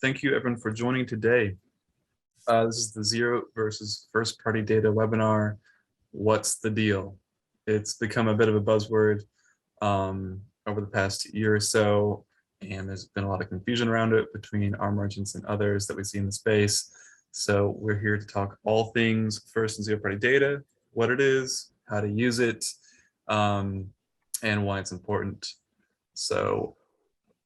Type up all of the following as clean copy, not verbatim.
Thank you everyone for joining today. This is the zero versus first party data webinar. What's the deal? It's become a bit of a buzzword over the past year or so, and there's been a lot of confusion around it between our merchants and others that we see in the space. So we're here to talk all things first and zero party data, what it is, how to use it, and why it's important. So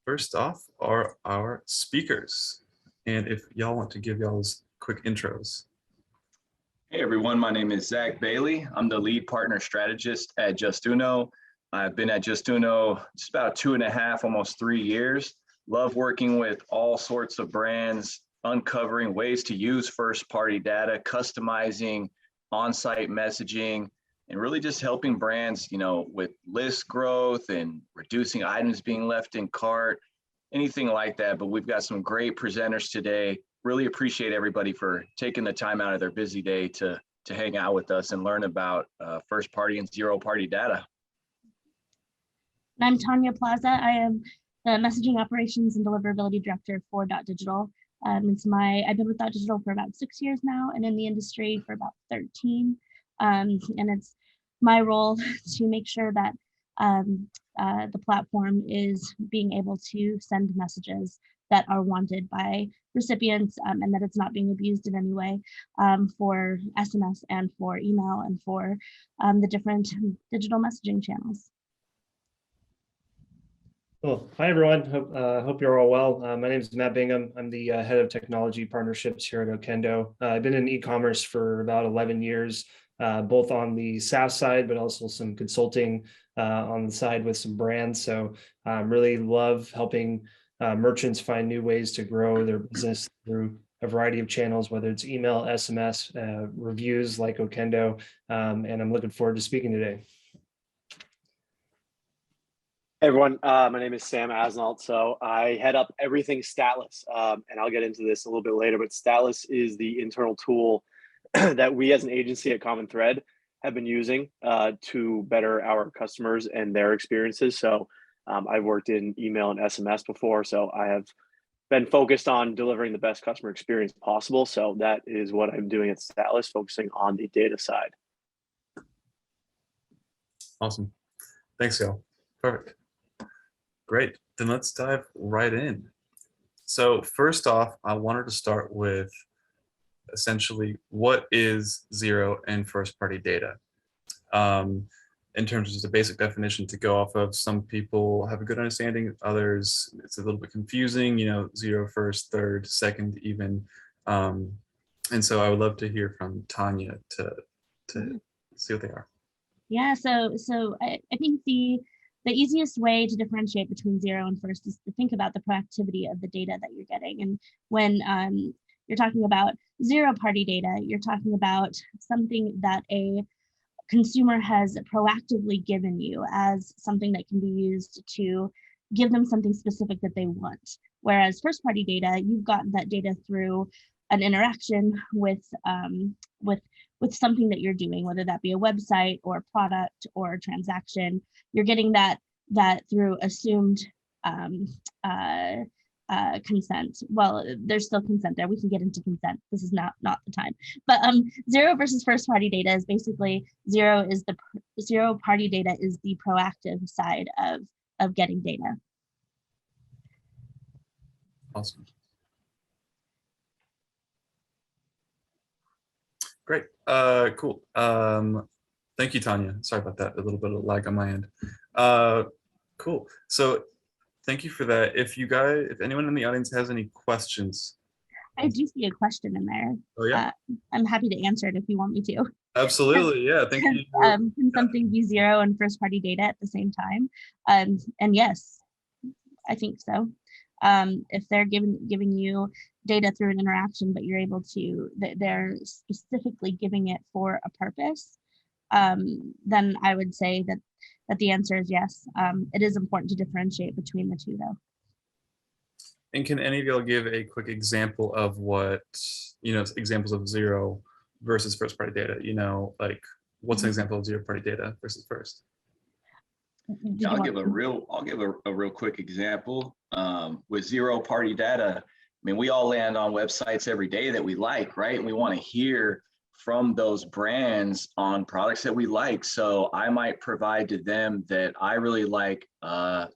first off are our speakers. And if y'all want to give y'all's quick intros. Hey everyone, my name is Zach Bailey. I'm the lead partner strategist at Justuno. I've been at Justuno just about 2.5, almost 3 years. Love working with all sorts of brands, uncovering ways to use first-party data, customizing on-site messaging, and really just helping brands, with list growth and reducing items being left in cart, anything like that. But we've got some great presenters today. Really appreciate everybody for taking the time out of their busy day to hang out with us and learn about first party and zero party data. I'm Tanya Plaza. I am the messaging operations and deliverability director for dotdigital. I've been with dotdigital for about 6 years now and in the industry for about 13. And it's my role to make sure that the platform is being able to send messages that are wanted by recipients and that it's not being abused in any way for SMS and for email and for the different digital messaging channels. Cool. Hi, everyone. Hope you're all well. My name is Matt Bingham. I'm the head of technology partnerships here at Okendo. I've been in e-commerce for about 11 years, both on the SaaS side, but also some consulting on the side with some brands. So really love helping merchants find new ways to grow their business through a variety of channels, whether it's email, SMS, reviews like Okendo, and I'm looking forward to speaking today. Hey everyone, my name is Sam Asnault. So I head up everything Statlas, and I'll get into this a little bit later, but Statlas is the internal tool that we as an agency at Common Thread have been using to better our customers and their experiences. So I've worked in email and SMS before, so I have been focused on delivering the best customer experience possible. So that is what I'm doing at Statlas, focusing on the data side. Awesome. Thanks, y'all. Perfect. Great. Then let's dive right in. So first off, I wanted to start with essentially what is zero and first party data. In terms of just a basic definition to go off of, some people have a good understanding, others it's a little bit confusing, zero first, third, second even. And so I would love to hear from Tanya to see what they are. Yeah, so I think the easiest way to differentiate between zero and first is to think about the proactivity of the data that you're getting. And when you're talking about zero party data, you're talking about something that a consumer has proactively given you as something that can be used to give them something specific that they want. Whereas first party data, you've gotten that data through an interaction with something that you're doing, whether that be a website or a product or a transaction. You're getting that through assumed consent. Well, there's still consent there. We can get into consent. This is not the time. But zero versus first party data is basically zero party data is the proactive side of getting data. Awesome. Great. Cool. Thank you, Tanya. Sorry about that. A little bit of lag on my end. Cool. So thank you for that. If anyone in the audience has any questions. I do see a question in there. Oh yeah. I'm happy to answer it if you want me to. Absolutely. Yeah. Thank you. Can something be zero and first party data at the same time? And yes, I think so. If they're giving you data through an interaction, but you're able to, they're specifically giving it for a purpose, then I would say that the answer is yes. It is important to differentiate between the two, though. And can any of y'all give a quick example of what, examples of zero versus first party data? Like what's an example of zero party data versus first? I'll give a real quick example. With zero party data, mean, we all land on websites every day that we like, right? And we want to hear from those brands on products that we like. So I might provide to them that I really like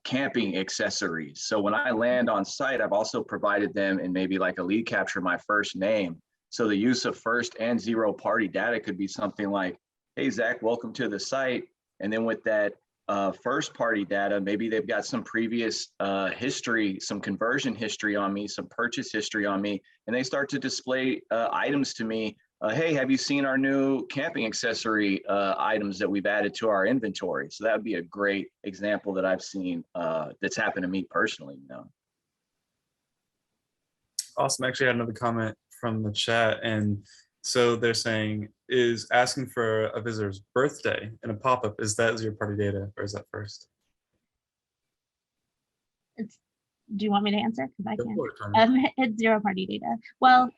camping accessories. So when I land on site, I've also provided them in maybe like a lead capture my first name. So the use of first and zero party data could be something like, hey, Zach, welcome to the site. And then with that first party data, maybe they've got some previous history, some conversion history on me, some purchase history on me, and they start to display items to me. Hey, have you seen our new camping accessory items that we've added to our inventory? So that would be a great example that I've seen that's happened to me personally. Awesome. Actually, I had another comment from the chat, and so they're saying, is asking for a visitor's birthday in a pop-up, is that zero party data, or is that first? Do you want me to answer? Because I Go can. for it, Tanya. It's zero party data. Well,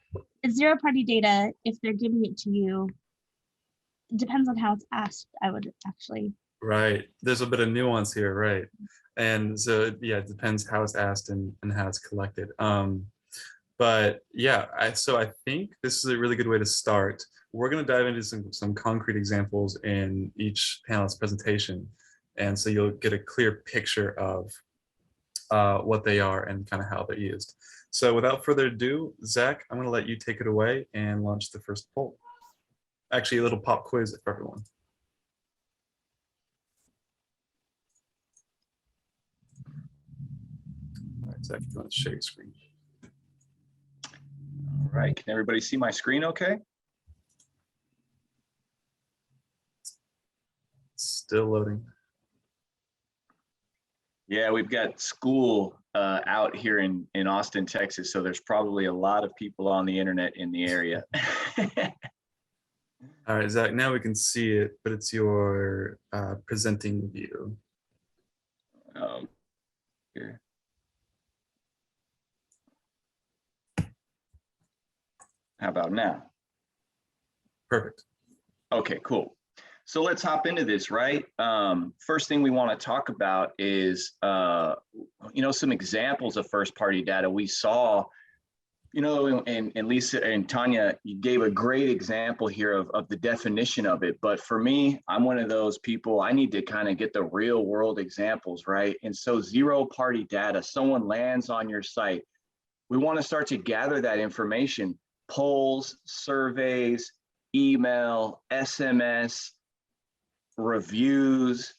it's zero party data if they're giving it to you. It depends on how it's asked, I would actually. Right. There's a bit of nuance here, right? And so, yeah, it depends how it's asked and how it's collected. But yeah, so I think this is a really good way to start. We're going to dive into some concrete examples in each panelist presentation. And so you'll get a clear picture of what they are and kind of how they're used. So without further ado, Zach, I'm going to let you take it away and launch the first poll. Actually, a little pop quiz for everyone. All right, Zach, you want to share your screen? All right, can everybody see my screen okay? Still loading. Yeah, we've got school out here in Austin, Texas, so there's probably a lot of people on the internet in the area. All right, Zach, now we can see it, but it's your presenting view. Here. How about now? Perfect. Okay, cool. So let's hop into this, right? First thing we want to talk about is, some examples of first-party data we saw. And Lisa and Tanya, you gave a great example here of the definition of it. But for me, I'm one of those people, I need to kind of get the real world examples, right? And so zero-party data, someone lands on your site. We want to start to gather that information, polls, surveys, email, SMS, reviews,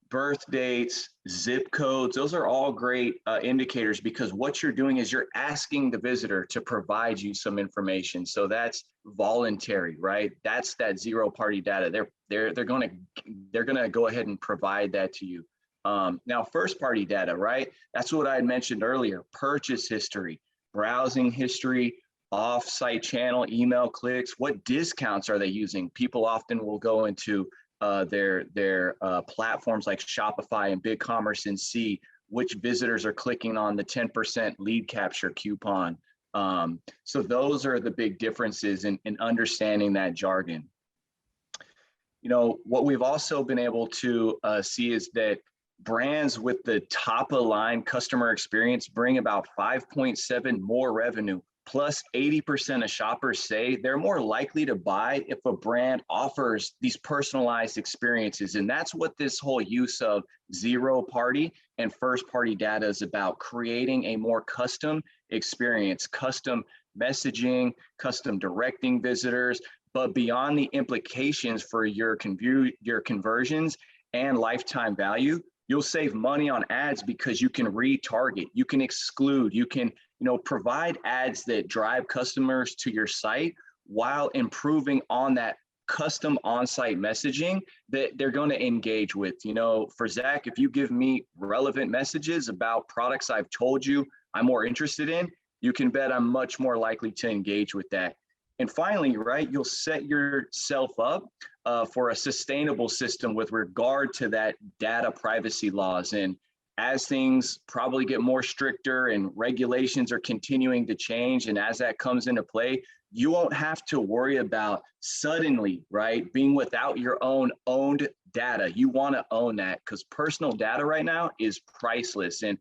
birth dates, zip codes. Those are all great indicators, because what you're doing is you're asking the visitor to provide you some information. So that's voluntary, right? That's that zero party data. They're gonna go ahead and provide that to you. Now, first party data, right? That's what I had mentioned earlier: purchase history, browsing history, off-site channel, email clicks. What discounts are they using? People often will go into their platforms like Shopify and BigCommerce and see which visitors are clicking on the 10% lead capture coupon. So those are the big differences in understanding that jargon. What we've also been able to see is that brands with the top of line customer experience bring about 5.7 more revenue. Plus 80% of shoppers say they're more likely to buy if a brand offers these personalized experiences. And that's what this whole use of zero party and first party data is about: creating a more custom experience, custom messaging, custom directing visitors, but beyond the implications for your conversions and lifetime value. You'll save money on ads because you can retarget, you can exclude, you can provide ads that drive customers to your site while improving on that custom on-site messaging that they're going to engage with. For Zach, if you give me relevant messages about products I've told you I'm more interested in, you can bet I'm much more likely to engage with that. And finally, right, you'll set yourself up for a sustainable system with regard to that data privacy laws. And as things probably get more stricter and regulations are continuing to change, and as that comes into play, you won't have to worry about suddenly, right, being without your own owned data. You want to own that, because personal data right now is priceless. And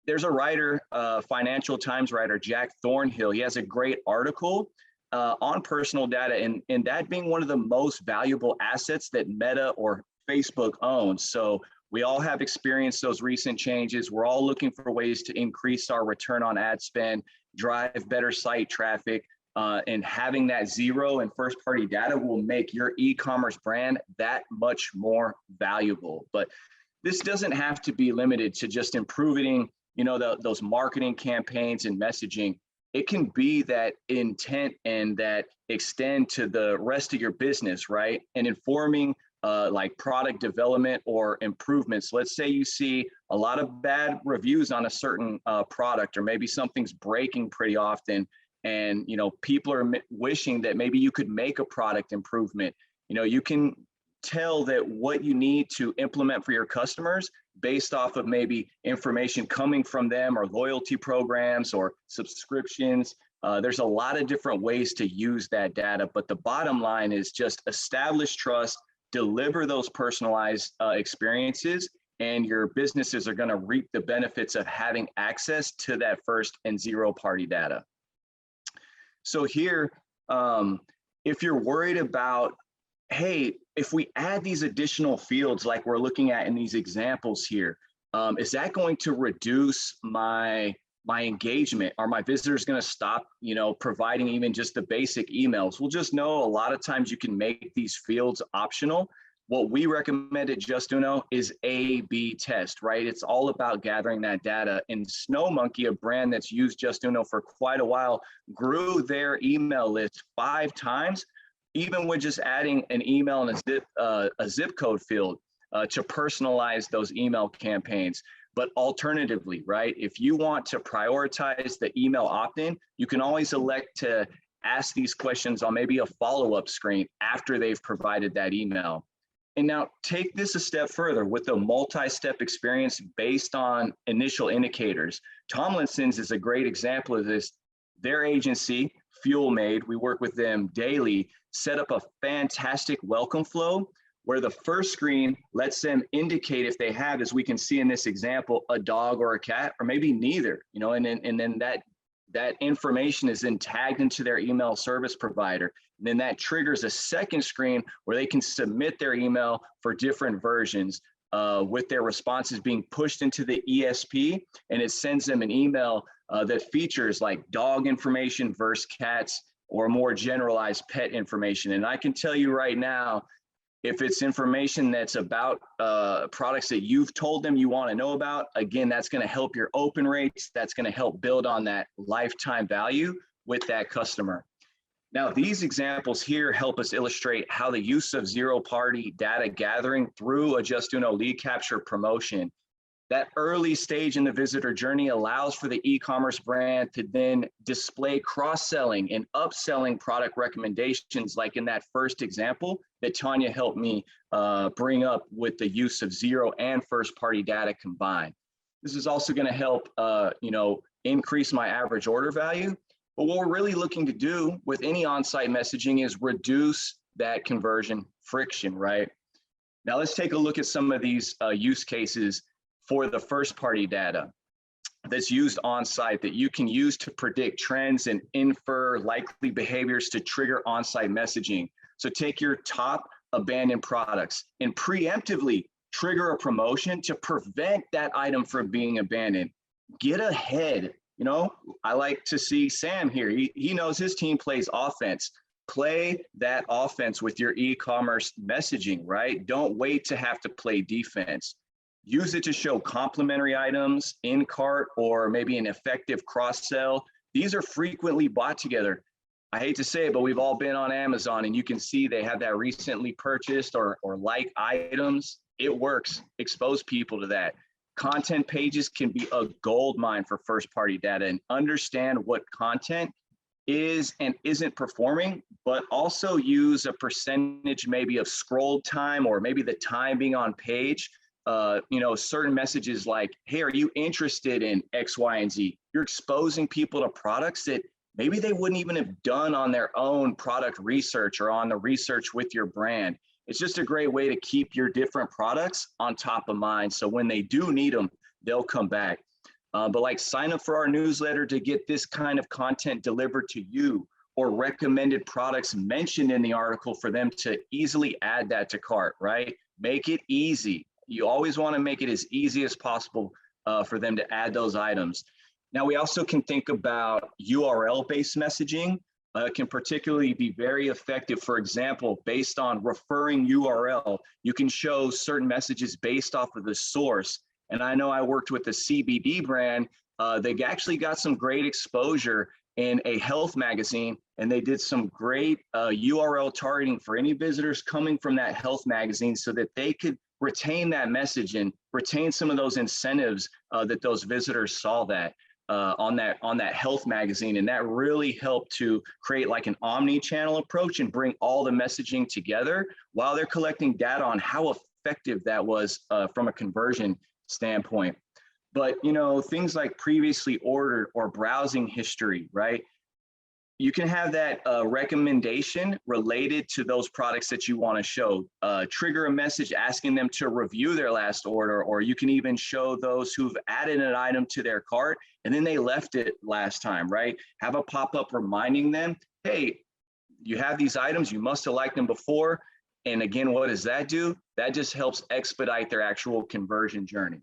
there's a writer, Financial Times writer, Jack Thornhill. He has a great article on personal data, and that being one of the most valuable assets that Meta or Facebook owns. So we all have experienced those recent changes. We're all looking for ways to increase our return on ad spend, drive better site traffic, and having that zero and first party data will make your e-commerce brand that much more valuable. But this doesn't have to be limited to just improving, those marketing campaigns and messaging. It can be that intent and that extend to the rest of your business, right? And informing like product development or improvements. Let's say you see a lot of bad reviews on a certain product, or maybe something's breaking pretty often, and people are wishing that maybe you could make a product improvement. You can tell that what you need to implement for your customers based off of maybe information coming from them, or loyalty programs or subscriptions. There's a lot of different ways to use that data, but the bottom line is just establish trust, deliver those personalized experiences, and your businesses are going to reap the benefits of having access to that first and zero party data. So here, if you're worried about, hey, if we add these additional fields like we're looking at in these examples here, is that going to reduce my engagement? Are my visitors going to stop, providing even just the basic emails? We'll just know a lot of times you can make these fields optional. What we recommend at Justuno is A/B test, right? It's all about gathering that data. And SnowMonkey, a brand that's used Justuno for quite a while, grew their email list 5 times, even with just adding an email and a zip code field to personalize those email campaigns. But alternatively, right, if you want to prioritize the email opt-in, you can always elect to ask these questions on maybe a follow-up screen after they've provided that email. And now take this a step further with the multi-step experience based on initial indicators. Tomlinson's is a great example of this. Their agency, FuelMade, we work with them daily, set up a fantastic welcome flow where the first screen lets them indicate if they have, as we can see in this example, a dog or a cat, or maybe neither, and then that information is then tagged into their email service provider. And then that triggers a second screen where they can submit their email for different versions with their responses being pushed into the ESP, and it sends them an email that features like dog information versus cats, or more generalized pet information. And I can tell you right now, if it's information that's about products that you've told them you want to know about, again, that's going to help your open rates. That's going to help build on that lifetime value with that customer. Now, these examples here help us illustrate how the use of zero-party data gathering through a Justuno lead capture promotion, that early stage in the visitor journey, allows for the e-commerce brand to then display cross-selling and upselling product recommendations, like in that first example that Tanya helped me bring up with the use of zero and first-party data combined. This is also going to help increase my average order value. But what we're really looking to do with any on-site messaging is reduce that conversion friction, right? Now let's take a look at some of these use cases for the first-party data that's used on-site that you can use to predict trends and infer likely behaviors to trigger on-site messaging. So take your top abandoned products and preemptively trigger a promotion to prevent that item from being abandoned. Get ahead. I like to see Sam here. He knows his team plays offense. Play that offense with your e-commerce messaging, right? Don't wait to have to play defense. Use it to show complementary items in cart, or maybe an effective cross-sell. These are frequently bought together. I hate to say it, but we've all been on Amazon and you can see they have that recently purchased or like items. It works. Expose people to that. Content pages can be a gold mine for first-party data, and understand what content is and isn't performing, but also use a percentage maybe of scroll time, or maybe the time being on page. Certain messages like, hey, are you interested in X, Y, and Z? You're exposing people to products that maybe they wouldn't even have done on their own product research or on the research with your brand. It's just a great way to keep your different products on top of mind. So when they do need them, they'll come back. But like sign up for our newsletter to get this kind of content delivered to you, or recommended products mentioned in the article for them to easily add that to cart, right? Make it easy. You always want to make it as easy as possible for them to add those items. Now, we also can think about URL-based messaging. Can particularly be very effective. For example, based on referring URL, you can show certain messages based off of the source. And I know I worked with a CBD brand. They actually got some great exposure in a health magazine, and they did some great URL targeting for any visitors coming from that health magazine so that they could retain that message and retain some of those incentives that those visitors saw that on that health magazine. And that really helped to create like an omni-channel approach and bring all the messaging together while they're collecting data on how effective that was from a conversion standpoint. But, you know, things like previously ordered or browsing history, right? You can have that recommendation related to those products that you want to show. Trigger a message asking them to review their last order, or you can even show those who've added an item to their cart and then they left it last time, right? Have a pop-up reminding them, hey, you have these items, you must have liked them before. And again, what does that do? That just helps expedite their actual conversion journey.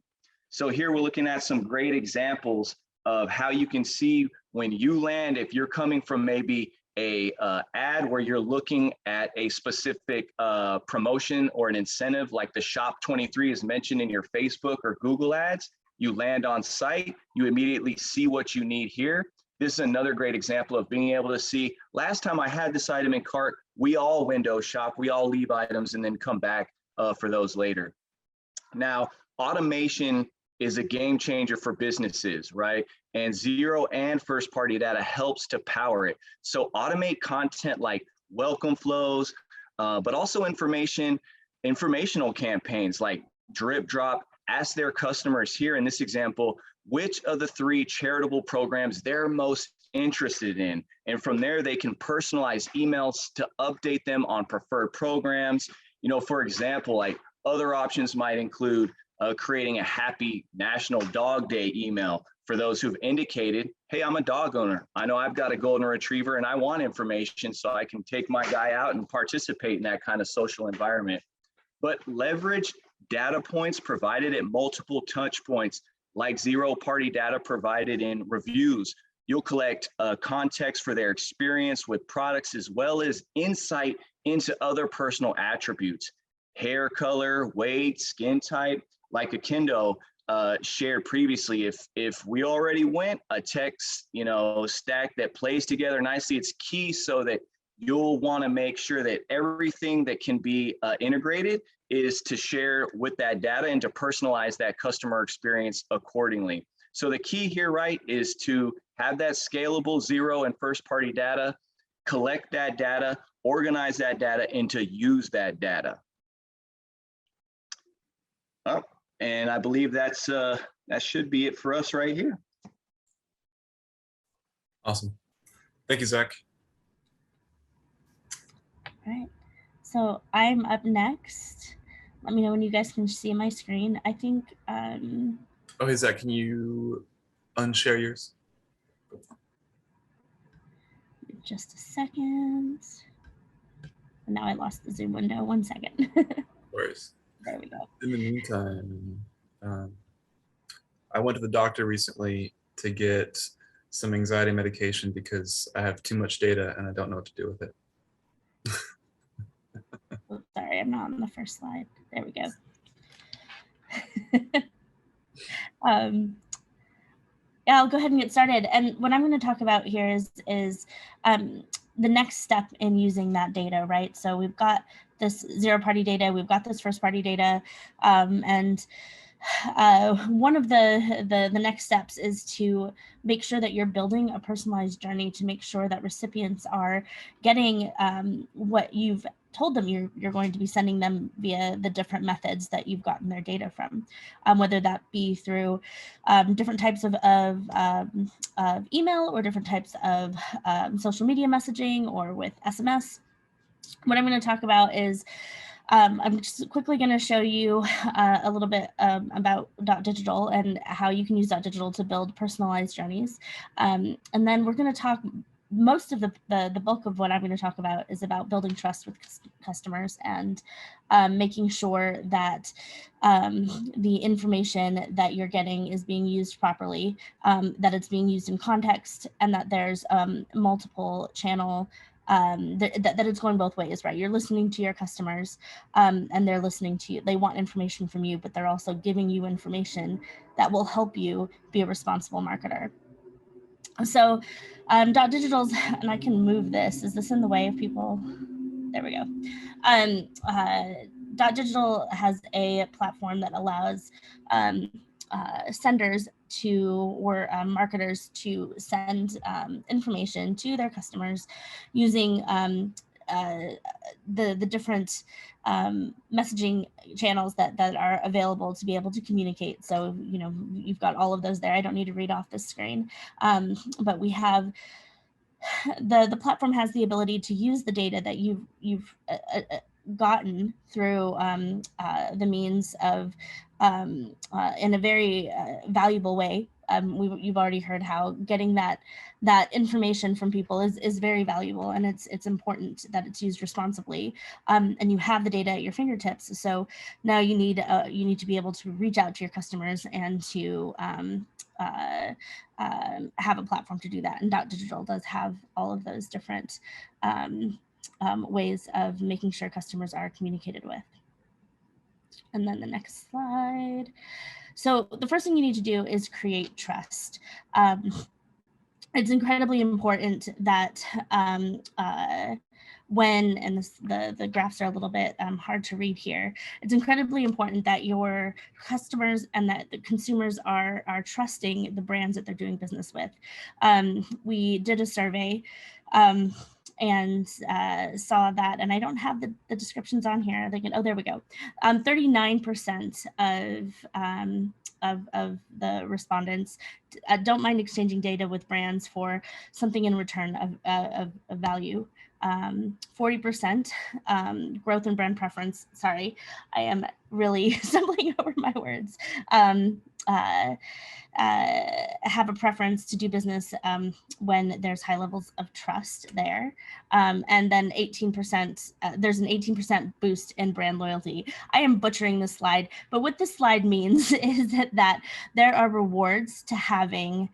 So here we're looking at some great examples of how you can see when you land, if you're coming from maybe a ad where you're looking at a specific promotion or an incentive, like the Shop 23 is mentioned in your Facebook or Google ads, you land on site, you immediately see what you need here. This is another great example of being able to see, last time I had this item in cart, we all window shop, we all leave items and then come back for those later. Now, automation is a game changer for businesses, right? And zero and first party data helps to power it. So automate content like welcome flows, but also informational campaigns like drip drop. Ask their customers here in this example, which of the 3 charitable programs they're most interested in. And from there, they can personalize emails to update them on preferred programs. You know, for example, like other options might include creating a happy National Dog Day email for those who've indicated, hey, I'm a dog owner. I know I've got a golden retriever and I want information so I can take my guy out and participate in that kind of social environment. But leverage data points provided at multiple touch points, like zero-party data provided in reviews. You'll collect context for their experience with products, as well as insight into other personal attributes, hair color, weight, skin type. Like Okendo shared previously, if we already went a text, stack that plays together nicely, it's key so that you'll want to make sure that everything that can be integrated is to share with that data and to personalize that customer experience accordingly. So the key here, right, is to have that scalable zero and first party data, collect that data, organize that data, and to use that data. Oh, and I believe that should be it for us right here. Awesome. Thank you, Zach. All right, so I'm up next. Let me know when you guys can see my screen. I think. Oh, hey, Zach, can you unshare yours? Just a second. And now I lost the Zoom window. 1 second. No worries. There we go. In the meantime, I went to the doctor recently to get some anxiety medication because I have too much data and I don't know what to do with it. Oh, sorry, I'm not on the first slide. There we go. Yeah, I'll go ahead and get started. And what I'm going to talk about here is the next step in using that data, right? So we've got this zero-party data, we've got this first-party data, and one of the next steps is to make sure that you're building a personalized journey to make sure that recipients are getting what you've told them you're going to be sending them via the different methods that you've gotten their data from, whether that be through different types of email or different types of social media messaging or with SMS. What I'm going to talk about is I'm just quickly going to show you a little bit about dotdigital and how you can use dotdigital to build personalized journeys. And then we're going to talk, most of the bulk of what I'm going to talk about is about building trust with customers and making sure that the information that you're getting is being used properly, that it's being used in context, and that there's multiple channel, that it's going both ways, right? You're listening to your customers and they're listening to you. They want information from you, but they're also giving you information that will help you be a responsible marketer. So dotdigital's, and I can move this. Is this in the way of people? There we go. Dotdigital has a platform that allows senders to, or marketers to send information to their customers using the different messaging channels that are available to be able to communicate. So, you know, you've got all of those there. I don't need to read off the screen, but we have the platform has the ability to use the data that you've gotten through the means of in a very valuable way. You've already heard how getting that information from people is very valuable, and it's important that it's used responsibly. And you have the data at your fingertips. So now you need to be able to reach out to your customers and to have a platform to do that. And dotdigital does have all of those different ways of making sure customers are communicated with. And then the next slide. So the first thing you need to do is create trust. It's incredibly important that when, and the graphs are a little bit hard to read here, it's incredibly important that your customers and that the consumers are trusting the brands that they're doing business with. We did a survey and saw that, and I don't have the descriptions on here. They can, oh, there we go. 39% of the respondents don't mind exchanging data with brands for something in return of value. 40% growth in brand preference. Sorry, I am really stumbling over my words. Have a preference to do business when there's high levels of trust there. And then 18%, there's an 18% boost in brand loyalty. I am butchering this slide, but what this slide means is that there are rewards to having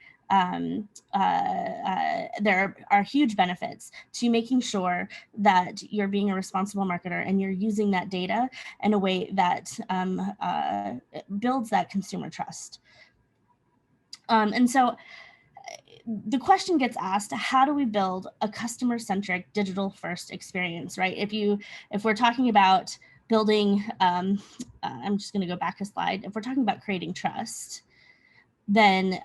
there are huge benefits to making sure that you're being a responsible marketer and you're using that data in a way that builds that consumer trust. And so the question gets asked, how do we build a customer-centric digital first experience, right? If we're talking about building, I'm just going to go back a slide. If we're talking about creating trust, then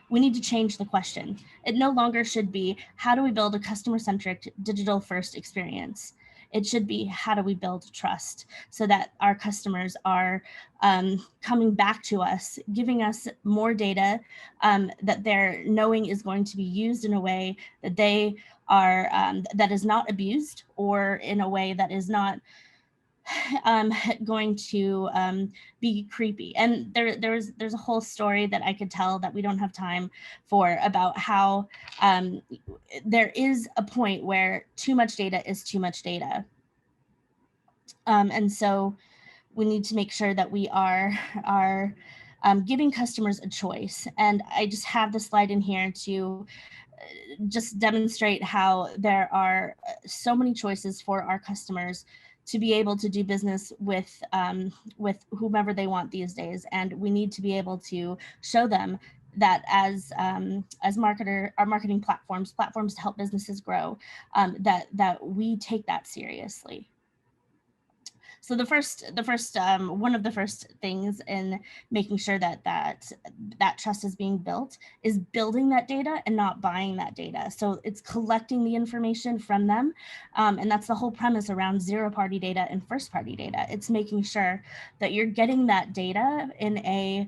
we need to change the question. It no longer should be, how do we build a customer-centric digital first experience? It should be, how do we build trust so that our customers are coming back to us, giving us more data that they're knowing is going to be used in a way that they are, that is not abused, or in a way that is not going to be creepy. And there's a whole story that I could tell that we don't have time for about how there is a point where too much data is too much data. And so we need to make sure that we are giving customers a choice. And I just have the slide in here to just demonstrate how there are so many choices for our customers to be able to do business with whomever they want these days. And we need to be able to show them that as our marketing platforms to help businesses grow, that we take that seriously. So the first one of the first things in making sure that trust is being built is building that data and not buying that data. So it's collecting the information from them, and that's the whole premise around zero-party data and first-party data. It's making sure that you're getting that data in a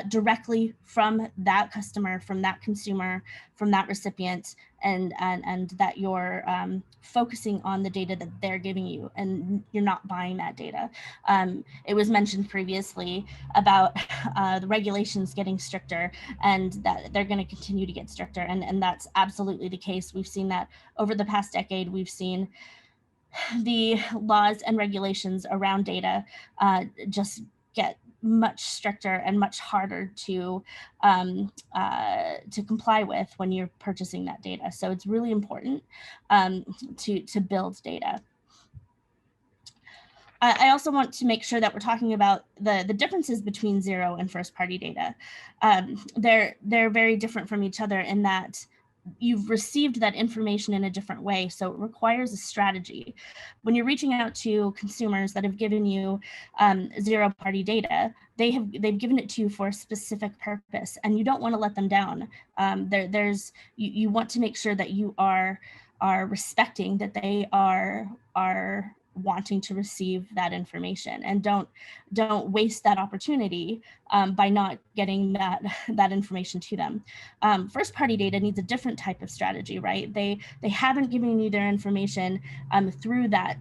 directly from that customer, from that consumer, from that recipient, and that you're focusing on the data that they're giving you, and you're not buying that data. It was mentioned previously about the regulations getting stricter, and that they're going to continue to get stricter, and that's absolutely the case. We've seen that over the past decade. We've seen the laws and regulations around data just get much stricter and much harder to comply with when you're purchasing that data. So it's really important to build data. I also want to make sure that we're talking about the differences between zero and first party data. They're very different from each other in that you've received that information in a different way. So it requires a strategy. When you're reaching out to consumers that have given you zero party data, they've given it to you for a specific purpose, and you don't want to let them down. You want to make sure that you are respecting that they are wanting to receive that information, and don't waste that opportunity by not getting that information to them. First party data needs a different type of strategy, right? They haven't given you their information through that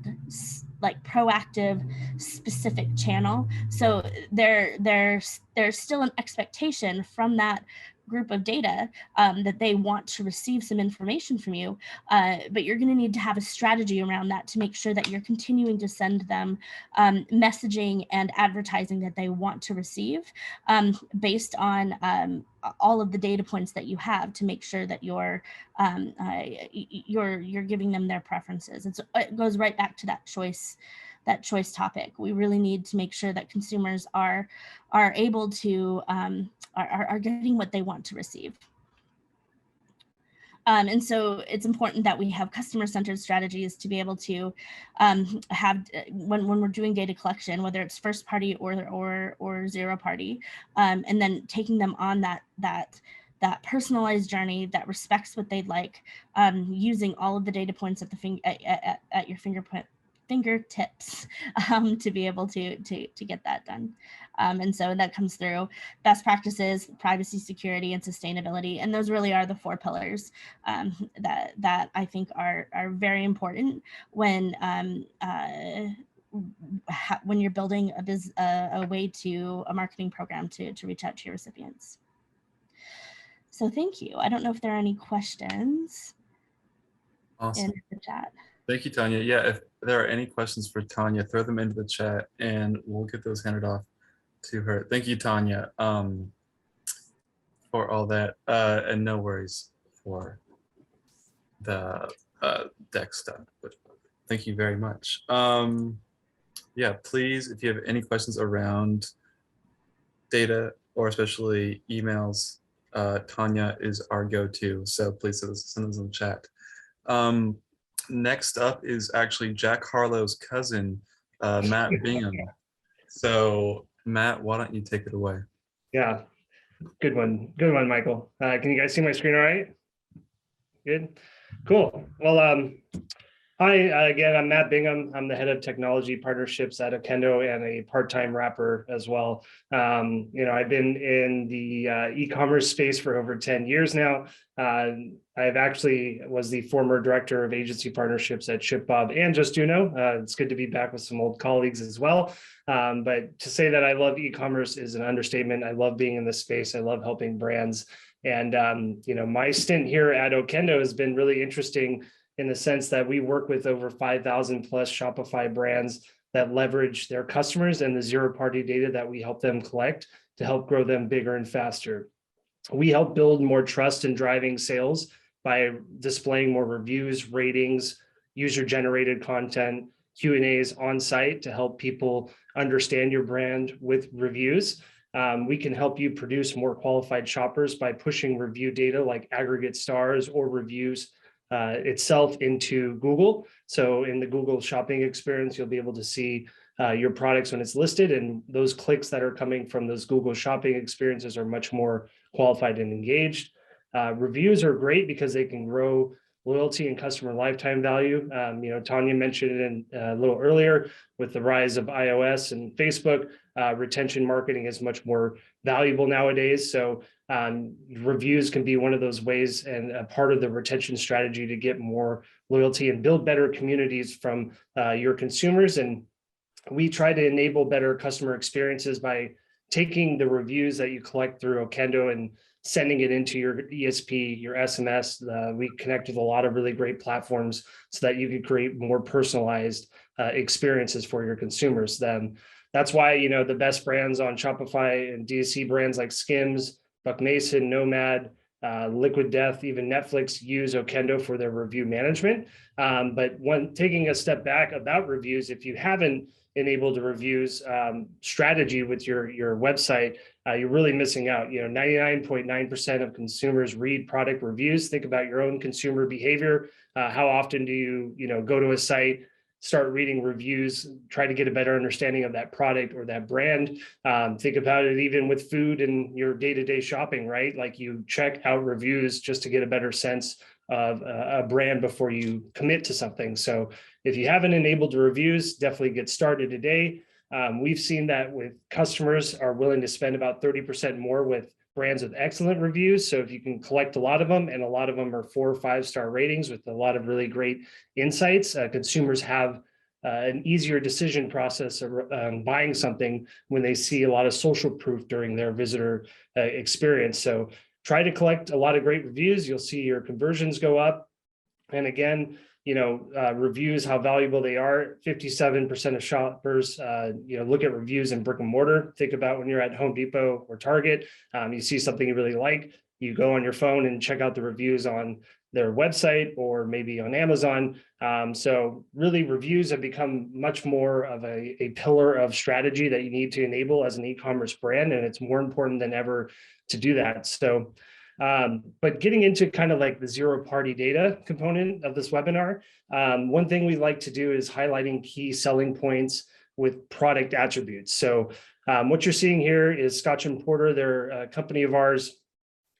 like proactive specific channel. So there's still an expectation from that group of data that they want to receive some information from you, but you're going to need to have a strategy around that to make sure that you're continuing to send them messaging and advertising that they want to receive based on all of the data points that you have, to make sure that you're giving them their preferences. It goes right back to that choice topic. We really need to make sure that consumers are able to are getting what they want to receive. And so it's important that we have customer-centered strategies to be able to have, when we're doing data collection, whether it's first party or zero party, and then taking them on that personalized journey that respects what they'd like, using all of the data points at your fingertips to be able to get that done. And so that comes through best practices, privacy, security, and sustainability. And those really are the 4 pillars that I think are very important when you're building a way to a marketing program to reach out to your recipients. So thank you. I don't know if there are any questions Awesome. in the chat. Thank you, Tanya. Yeah, if there are any questions for Tanya, throw them into the chat and we'll get those handed off to her. Thank you, Tanya, for all that. And no worries for the deck stuff, but thank you very much. Yeah, please, if you have any questions around data or especially emails, Tanya is our go-to. So please send those in the chat. Next up is actually Jack Harlow's cousin, Matt Bingham. So Matt, why don't you take it away? Yeah, good one, Michael. Can you guys see my screen all right? Good, cool. Well, hi, again, I'm Matt Bingham. I'm the head of technology partnerships at Okendo and a part-time rapper as well. I've been in the e-commerce space for over 10 years now. I've actually was the former director of agency partnerships at ShipBob and Justuno. It's good to be back with some old colleagues as well. But to say that I love e-commerce is an understatement. I love being in this space. I love helping brands. And, my stint here at Okendo has been really interesting in the sense that we work with over 5,000 plus Shopify brands that leverage their customers and the zero-party data that we help them collect to help grow them bigger and faster. We help build more trust in driving sales by displaying more reviews, ratings, user-generated content, Q&As on site to help people understand your brand with reviews. We can help you produce more qualified shoppers by pushing review data like aggregate stars or reviews itself into Google. So in the Google shopping experience, you'll be able to see your products when it's listed, and those clicks that are coming from those Google shopping experiences are much more qualified and engaged. Reviews are great because they can grow loyalty and customer lifetime value. Tanya mentioned it a little earlier with the rise of iOS and Facebook. retention marketing is much more valuable nowadays. So reviews can be one of those ways and a part of the retention strategy to get more loyalty and build better communities from your consumers. And we try to enable better customer experiences by taking the reviews that you collect through Okendo and sending it into your ESP, your SMS. We connect with a lot of really great platforms so that you can create more personalized experiences for your consumers. Then that's why, you know, the best brands on Shopify and DSC brands like Skims, Buck Mason, Nomad, Liquid Death, even Netflix use Okendo for their review management. But when taking a step back about reviews, if you haven't enabled a reviews strategy with your website, you're really missing out. You know, 99.9% of consumers read product reviews. Think about your own consumer behavior. How often do you go to a site, start reading reviews, try to get a better understanding of that product or that brand? Think about it even with food and your day-to-day shopping, right? Like you check out reviews just to get a better sense of a brand before you commit to something. So if you haven't enabled the reviews, definitely get started today. We've seen that with customers are willing to spend about 30% more with brands with excellent reviews. So if you can collect a lot of them, and a lot of them are 4 or 5 star ratings with a lot of really great insights, consumers have an easier decision process of buying something when they see a lot of social proof during their visitor experience. So try to collect a lot of great reviews. You'll see your conversions go up. And again, reviews, how valuable they are. 57% of shoppers, look at reviews in brick and mortar. Think about when you're at Home Depot or Target, you see something you really like, you go on your phone and check out the reviews on their website or maybe on Amazon. So really reviews have become much more of a pillar of strategy that you need to enable as an e-commerce brand. And it's more important than ever to do that. So but getting into kind of like the zero-party data component of this webinar, one thing we like to do is highlighting key selling points with product attributes. So what you're seeing here is Scotch & Porter. They're a company of ours.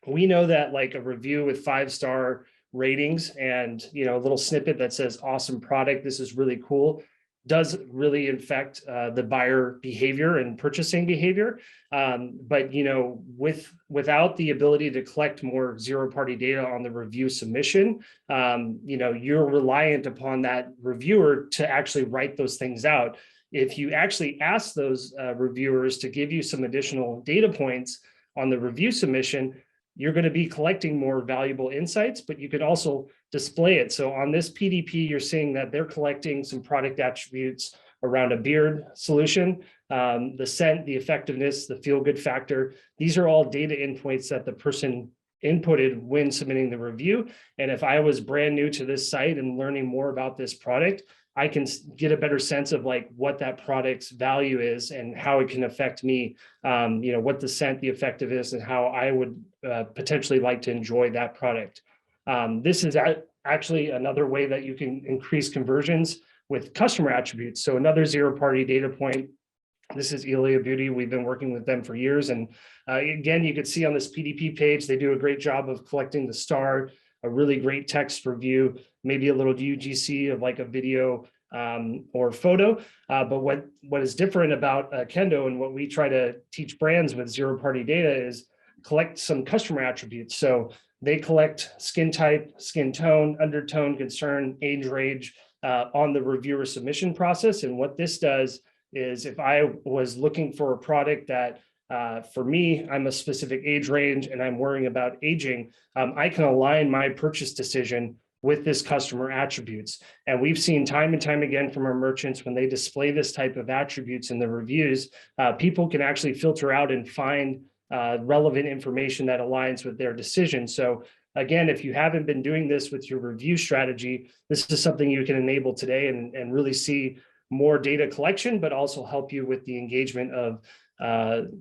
We know that like a review with 5-star ratings and a little snippet that says awesome product, this is really cool, does really affect the buyer behavior and purchasing behavior. But without the ability to collect more zero-party data on the review submission, you're reliant upon that reviewer to actually write those things out. If you actually ask those reviewers to give you some additional data points on the review submission, you're going to be collecting more valuable insights, but you could also display it. So on this PDP, you're seeing that they're collecting some product attributes around a beard solution, the scent, the effectiveness, the feel-good factor. These are all data endpoints that the person inputted when submitting the review. And if I was brand new to this site and learning more about this product, I can get a better sense of like what that product's value is and how it can affect me, what the scent, the effectiveness, and how I would potentially like to enjoy that product. This is actually another way that you can increase conversions with customer attributes. So another zero-party data point. This is Elia Beauty. We've been working with them for years. And again, you could see on this PDP page, they do a great job of collecting the star, a really great text review, maybe a little UGC of like a video or photo. But what is different about Okendo and what we try to teach brands with zero-party data is collect some customer attributes. So they collect skin type, skin tone, undertone, concern, age range on the reviewer submission process. And what this does is if I was looking for a product that for me, I'm a specific age range and I'm worrying about aging, I can align my purchase decision with this customer attributes. And we've seen time and time again from our merchants, when they display this type of attributes in the reviews, people can actually filter out and find relevant information that aligns with their decision. So again, if you haven't been doing this with your review strategy, this is something you can enable today and really see more data collection, but also help you with the engagement of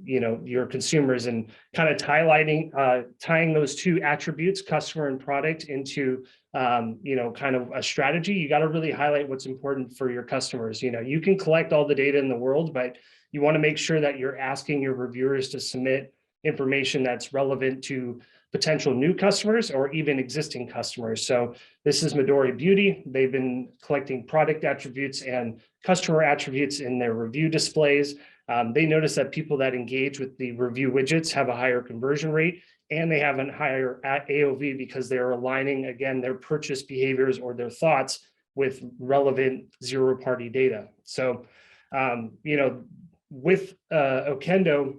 your consumers, and kind of tying those two attributes, customer and product, into kind of a strategy. You got to really highlight what's important for your customers. You can collect all the data in the world, but you want to make sure that you're asking your reviewers to submit information that's relevant to potential new customers or even existing customers. So this is Midori Beauty. They've been collecting product attributes and customer attributes in their review displays. They notice that people that engage with the review widgets have a higher conversion rate, and they have a higher AOV because they're aligning, again, their purchase behaviors or their thoughts with relevant zero-party data. So, with Okendo,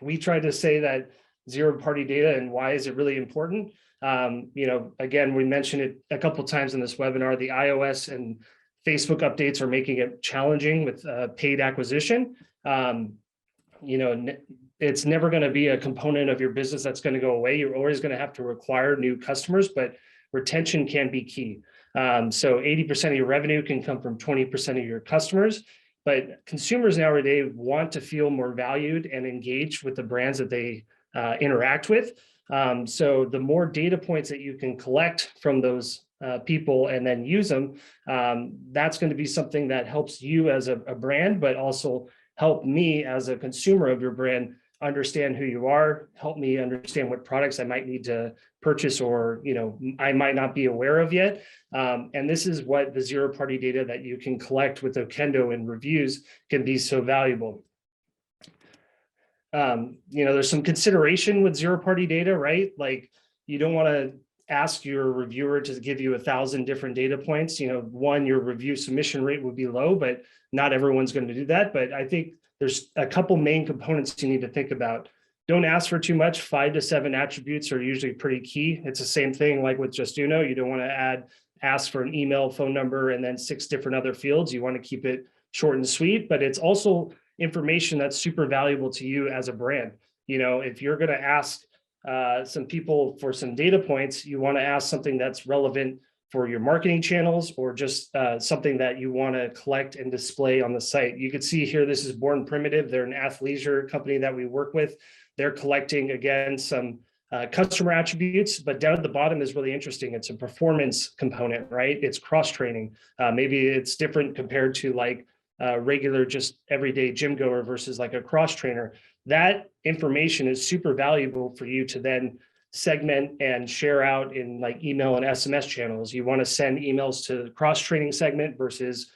we try to say that zero-party data and why is it really important. Again, we mentioned it a couple of times in this webinar, the iOS and Facebook updates are making it challenging with paid acquisition. It's never going to be a component of your business that's going to go away. You're always going to have to acquire new customers, but retention can be key. So 80% of your revenue can come from 20% of your customers, but consumers nowadays want to feel more valued and engaged with the brands that they interact with. So the more data points that you can collect from those people and then use them, that's going to be something that helps you as a brand, but also help me as a consumer of your brand understand who you are, help me understand what products I might need to purchase or I might not be aware of yet. And this is what the zero-party data that you can collect with Okendo and reviews can be so valuable. There's some consideration with zero-party data, right? Like you don't want to ask your reviewer to give you 1,000 different data points. One, your review submission rate would be low, but not everyone's going to do that. But I think there's a couple main components you need to think about. Don't ask for too much. 5 to 7 attributes are usually pretty key. It's the same thing like with Justuno. You don't want to ask for an email, phone number, and then 6 different other fields. You want to keep it short and sweet, but it's also information that's super valuable to you as a brand. If you're going to ask some people for some data points, you want to ask something that's relevant for your marketing channels or just something that you want to collect and display on the site. You can see here, this is Born Primitive. They're an athleisure company that we work with. They're collecting, again, some customer attributes, but down at the bottom is really interesting. It's a performance component, right? It's cross-training. Maybe it's different compared to like regular, just everyday gym goer versus like a cross trainer. That information is super valuable for you to then segment and share out in like email and SMS channels. You want to send emails to the cross training segment versus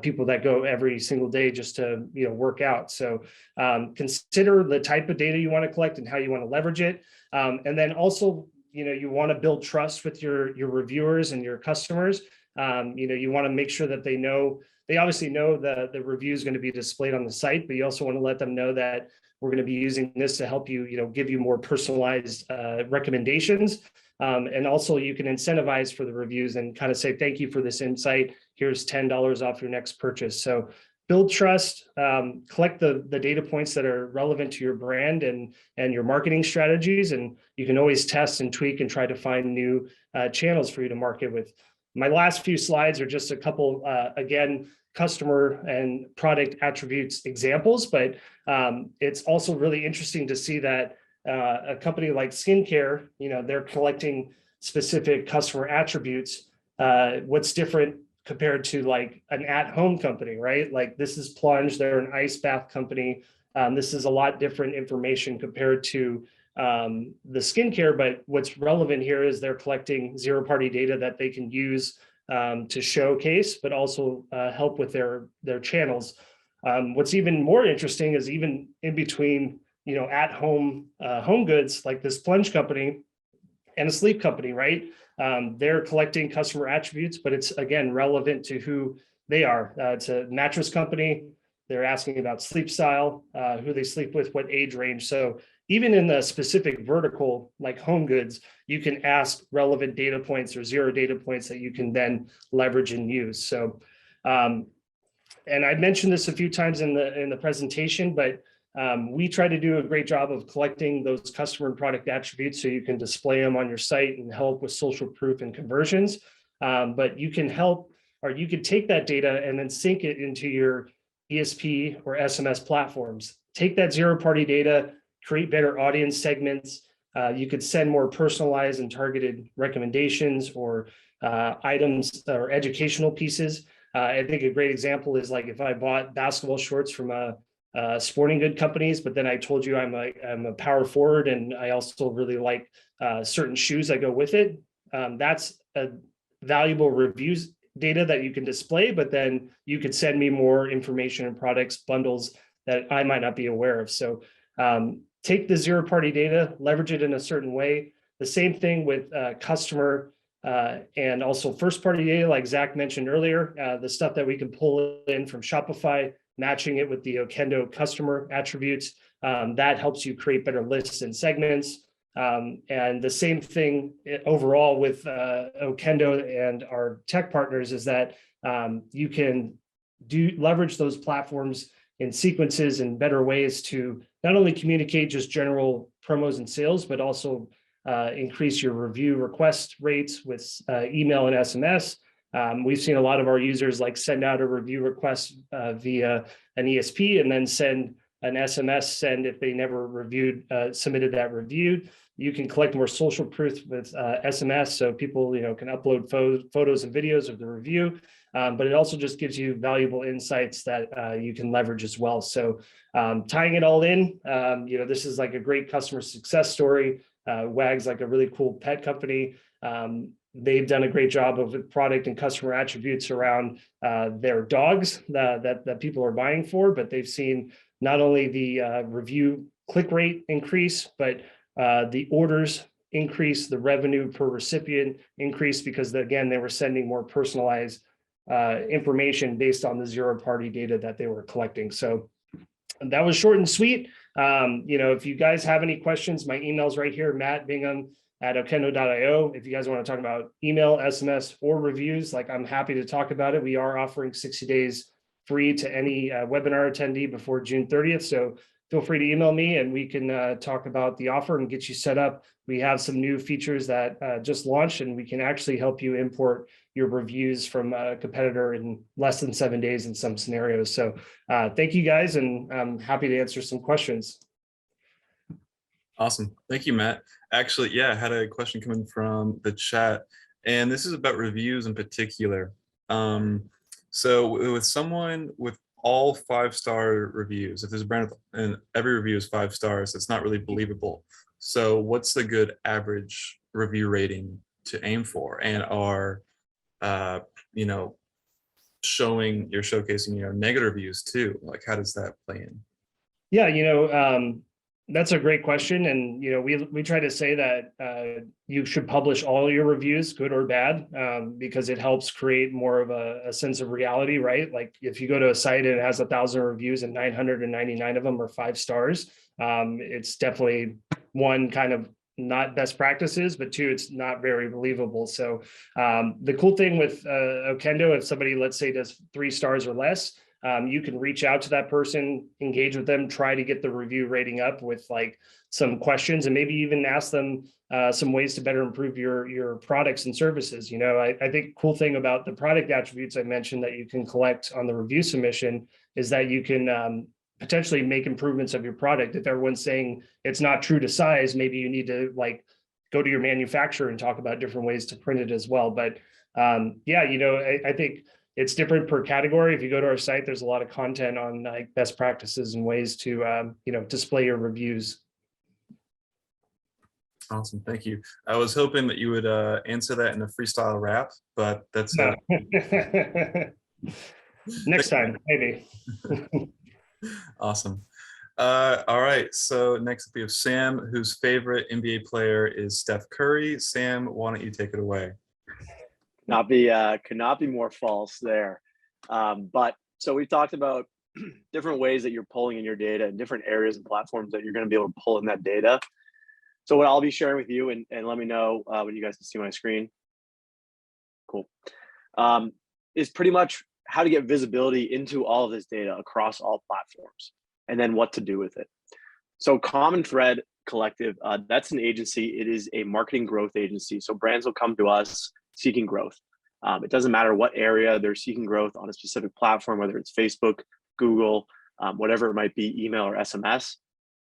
people that go every single day just to work out. So consider the type of data you want to collect and how you want to leverage it. And then also, you want to build trust with your reviewers and your customers. You want to make sure that they obviously know the review is going to be displayed on the site, but you also want to let them know that we're going to be using this to help you, give you more personalized recommendations. And also you can incentivize for the reviews and kind of say, thank you for this insight. Here's $10 off your next purchase. So build trust, collect the data points that are relevant to your brand and your marketing strategies. And you can always test and tweak and try to find new channels for you to market with. My last few slides are just a couple, again, customer and product attributes examples, but it's also really interesting to see that a company like skincare, they're collecting specific customer attributes. What's different compared to like an at-home company, right? Like this is Plunge, they're an ice bath company. This is a lot different information compared to the skincare, but what's relevant here is they're collecting zero-party data that they can use to showcase, but also help with their channels. What's even more interesting is even in between, at-home home goods like this Plunge company and a sleep company, right? They're collecting customer attributes, but it's again relevant to who they are. It's a mattress company. They're asking about sleep style, who they sleep with, what age range. So even in the specific vertical like home goods, you can ask relevant data points or zero data points that you can then leverage and use. So, and I mentioned this a few times in the presentation, but we try to do a great job of collecting those customer and product attributes so you can display them on your site and help with social proof and conversions. But you can help, or you could take that data and then sync it into your ESP or SMS platforms. Take that zero-party data, create better audience segments. You could send more personalized and targeted recommendations or items or educational pieces. I think a great example is like if I bought basketball shorts from a sporting good companies, but then I told you I'm a power forward and I also really like certain shoes that go with it. That's a valuable reviews data that you can display, but then you could send me more information and products bundles that I might not be aware of. So take the zero-party data, leverage it in a certain way. The same thing with customer and also first-party data, like Zach mentioned earlier, the stuff that we can pull in from Shopify, matching it with the Okendo customer attributes. That helps you create better lists and segments. And the same thing overall with Okendo and our tech partners is that you can leverage those platforms in sequences and better ways to not only communicate just general promos and sales, but also increase your review request rates with email and SMS. We've seen a lot of our users like send out a review request via an ESP and then send an SMS send if they never submitted that review. You can collect more social proof with SMS, so people can upload photos and videos of the review. But it also just gives you valuable insights that you can leverage as well. So tying it all in, this is like a great customer success story. WAG's like a really cool pet company. They've done a great job of product and customer attributes around their dogs that people are buying for, but they've seen not only the review click rate increase, but the orders increase, the revenue per recipient increase, because again, they were sending more personalized information based on the zero-party data that they were collecting. So that was short and sweet. If you guys have any questions, my email's right here, matt.bingham@okendo.io. If you guys want to talk about email, SMS, or reviews, I'm happy to talk about it. We are offering 60 days free to any webinar attendee before June 30th. So feel free to email me and we can talk about the offer and get you set up. We have some new features that just launched, and we can actually help you import your reviews from a competitor in less than 7 days in some scenarios. So thank you guys, and I'm happy to answer some questions. Awesome. Thank you, Matt. Actually, yeah, I had a question coming from the chat, and this is about reviews in particular. So with someone with all 5-star reviews, if there's a brand and every review is 5 stars, it's not really believable. So what's the good average review rating to aim for? And are you're showcasing negative reviews too? How does that play in? Yeah, that's a great question. And, we try to say that you should publish all your reviews, good or bad, because it helps create more of a sense of reality, right? Like if you go to a site and it has 1,000 reviews and 999 of them are 5 stars, it's definitely one, kind of not best practices, but 2, it's not very believable. So the cool thing with Okendo, if somebody, let's say, does 3 stars or less, you can reach out to that person, engage with them, try to get the review rating up with some questions, and maybe even ask them some ways to better improve your products and services. I think cool thing about the product attributes I mentioned that you can collect on the review submission is that you can potentially make improvements of your product. If everyone's saying it's not true to size, maybe you need to go to your manufacturer and talk about different ways to print it as well. But I think it's different per category. If you go to our site, there's a lot of content on best practices and ways to display your reviews. Awesome, thank you. I was hoping that you would answer that in a freestyle rap, but that's no. Next time, maybe. Awesome. All right, so next up we have Sam, whose favorite NBA player is Steph Curry. Sam, why don't you take it away? Could not be more false there. But so we've talked about different ways that you're pulling in your data and different areas and platforms that you're going to be able to pull in that data. So what I'll be sharing with you, and let me know when you guys can see my screen. Cool. Is pretty much how to get visibility into all of this data across all platforms, and then what to do with it. So Common Thread Collective, that's an agency. It is a marketing growth agency. So brands will come to us seeking growth. It doesn't matter what area they're seeking growth on a specific platform, whether it's Facebook, Google, whatever it might be, email or SMS.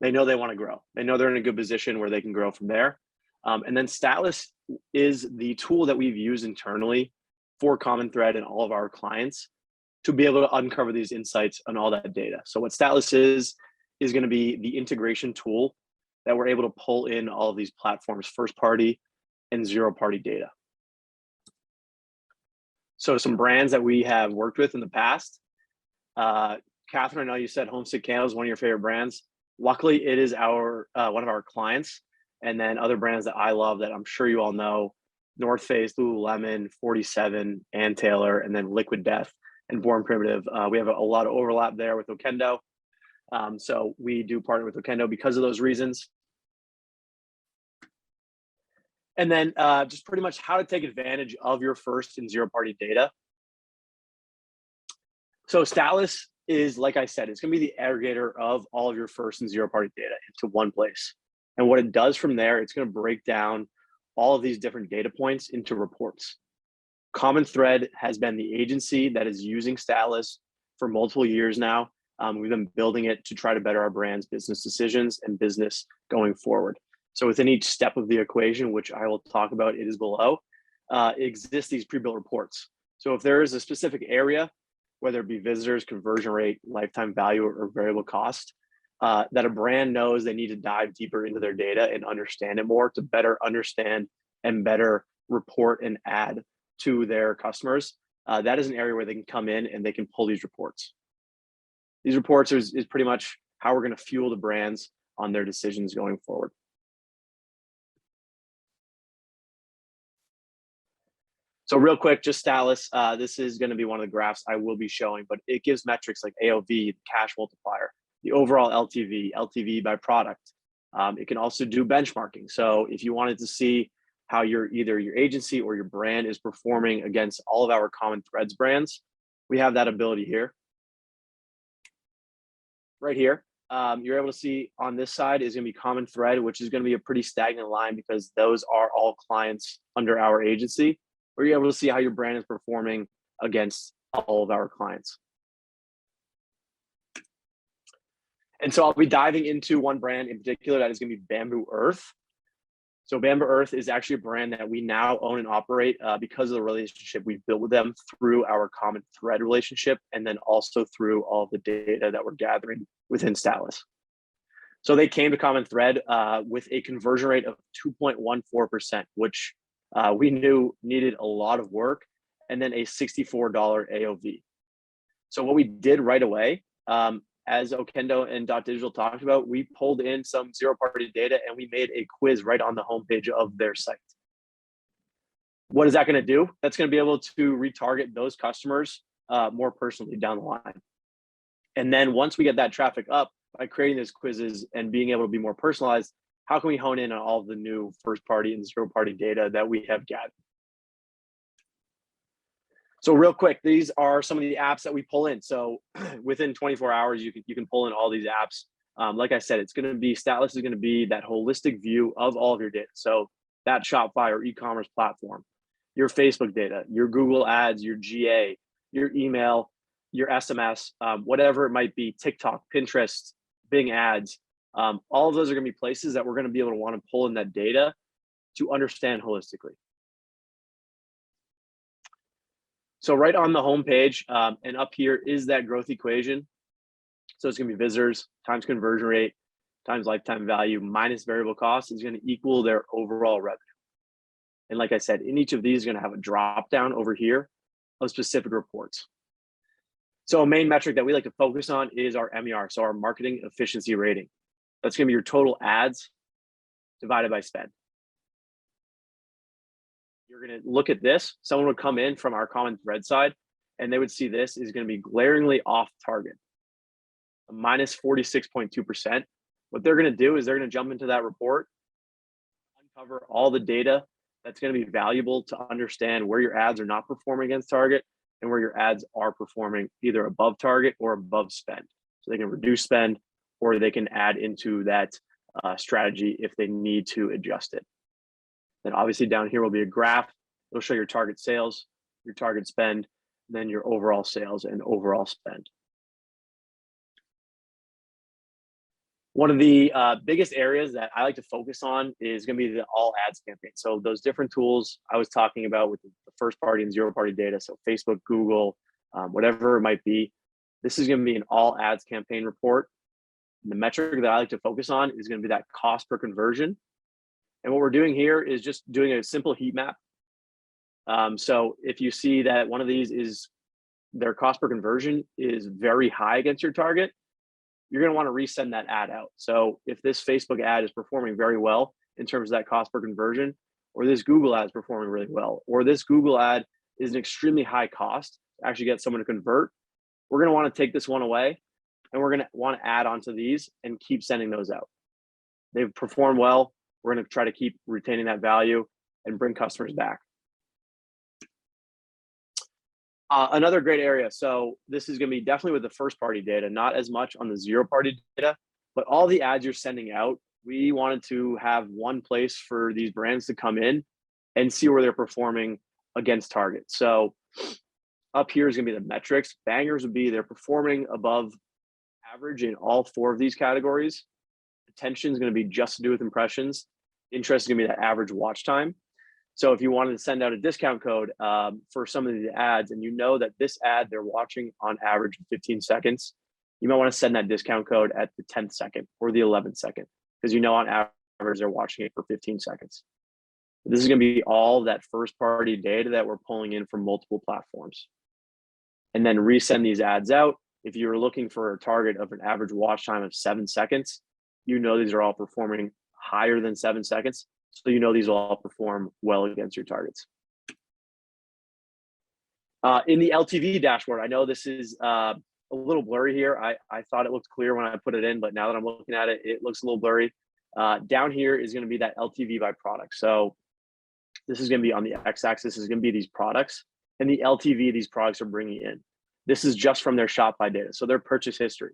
They know they want to grow. They know they're in a good position where they can grow from there. And then Statlas is the tool that we've used internally for Common Thread and all of our clients to be able to uncover these insights on all that data. So what Statlas is going to be the integration tool that we're able to pull in all of these platforms, first party and zero party data. So some brands that we have worked with in the past, Catherine, I know you said Homesick Candle is one of your favorite brands. Luckily, it is our one of our clients. And then other brands that I love that I'm sure you all know, North Face, Lululemon, 47, Ann Taylor, and then Liquid Death and Born Primitive. We have a lot of overlap there with Okendo. So we do partner with Okendo because of those reasons. And then just pretty much how to take advantage of your first and zero party data. So Statlas is, like I said, it's going to be the aggregator of all of your first and zero party data into one place. And what it does from there, it's going to break down all of these different data points into reports. Common Thread has been the agency that is using Statlas for multiple years now. We've been building it to try to better our brand's business decisions and business going forward. So within each step of the equation, which I will talk about, it is below, exist these pre-built reports. So if there is a specific area, whether it be visitors, conversion rate, lifetime value, or variable cost, that a brand knows they need to dive deeper into their data and understand it more to better understand and better report and add to their customers, that is an area where they can come in and they can pull these reports. These reports is pretty much how we're going to fuel the brands on their decisions going forward. So real quick, just Statlas, this is going to be one of the graphs I will be showing, but it gives metrics like AOV, the cash multiplier, the overall LTV, LTV by product. It can also do benchmarking. So if you wanted to see how either your agency or your brand is performing against all of our Common Threads brands, we have that ability here. Right here, you're able to see on this side is going to be Common Thread, which is going to be a pretty stagnant line because those are all clients under our agency, where you're able to see how your brand is performing against all of our clients. And so I'll be diving into one brand in particular that is going to be Bamboo Earth. So Bamboo Earth is actually a brand that we now own and operate because of the relationship we've built with them through our Common Thread relationship, and then also through all of the data that we're gathering within Statlas. So they came to Common Thread with a conversion rate of 2.14%, which we knew needed a lot of work, and then a $64 AOV. So what we did right away, as Okendo and dotdigital talked about, we pulled in some zero-party data and we made a quiz right on the homepage of their site. What is that going to do? That's going to be able to retarget those customers more personally down the line. And then once we get that traffic up by creating these quizzes and being able to be more personalized, how can we hone in on all of the new first-party and zero-party data that we have gathered? So real quick, these are some of the apps that we pull in. So within 24 hours, you can pull in all these apps. Like I said, it's going to be, Statlas is going to be that holistic view of all of your data. So that Shopify or e-commerce platform, your Facebook data, your Google ads, your GA, your email, your SMS, whatever it might be, TikTok, Pinterest, Bing ads, all of those are going to be places that we're going to be able to want to pull in that data to understand holistically. So right on the homepage and up here is that growth equation. So it's going to be visitors times conversion rate times lifetime value minus variable cost is going to equal their overall revenue. And like I said, in each of these is going to have a drop down over here of specific reports. So a main metric that we like to focus on is our MER, so our marketing efficiency rating. That's going to be your total ads divided by spend. You're going to look at this. Someone would come in from our Common Thread side, and they would see this is going to be glaringly off target, a minus 46.2%. What they're going to do is they're going to jump into that report, uncover all the data that's going to be valuable to understand where your ads are not performing against target and where your ads are performing either above target or above spend. So they can reduce spend or they can add into that strategy if they need to adjust it. Then obviously down here will be a graph. It'll show your target sales, your target spend, then your overall sales and overall spend. One of the biggest areas that I like to focus on is going to be the all ads campaign. So those different tools I was talking about with the first party and zero party data. So Facebook, Google, whatever it might be. This is going to be an all ads campaign report. And the metric that I like to focus on is going to be that cost per conversion. And what we're doing here is just doing a simple heat map. So if you see that one of these is their cost per conversion is very high against your target, you're going to want to resend that ad out. So if this Facebook ad is performing very well in terms of that cost per conversion, or this Google ad is performing really well, or this Google ad is an extremely high cost to actually get someone to convert, we're going to want to take this one away, and we're going to want to add onto these and keep sending those out. They've performed well. We're going to try to keep retaining that value and bring customers back. Another great area. So this is going to be definitely with the first party data, not as much on the zero party data, but all the ads you're sending out, we wanted to have one place for these brands to come in and see where they're performing against target. So up here is going to be the metrics. Bangers would be they're performing above average in all 4 of these categories. Attention is going to be just to do with impressions. Interest is going to be that average watch time. So if you wanted to send out a discount code for some of these ads, and you know that this ad they're watching on average 15 seconds, you might want to send that discount code at the 10th second or the 11th second, because you know on average they're watching it for 15 seconds. This is going to be all that first party data that we're pulling in from multiple platforms. And then resend these ads out. If you're looking for a target of an average watch time of 7 seconds, you know these are all performing higher than 7 seconds. So you know these will all perform well against your targets. In the LTV dashboard, I know this is a little blurry here. I thought it looked clear when I put it in, but now that I'm looking at it, it looks a little blurry. Down here is going to be that LTV by product. So this is going to be on the x-axis, is going to be these products, and the LTV these products are bringing in. This is just from their shop by data, so their purchase history.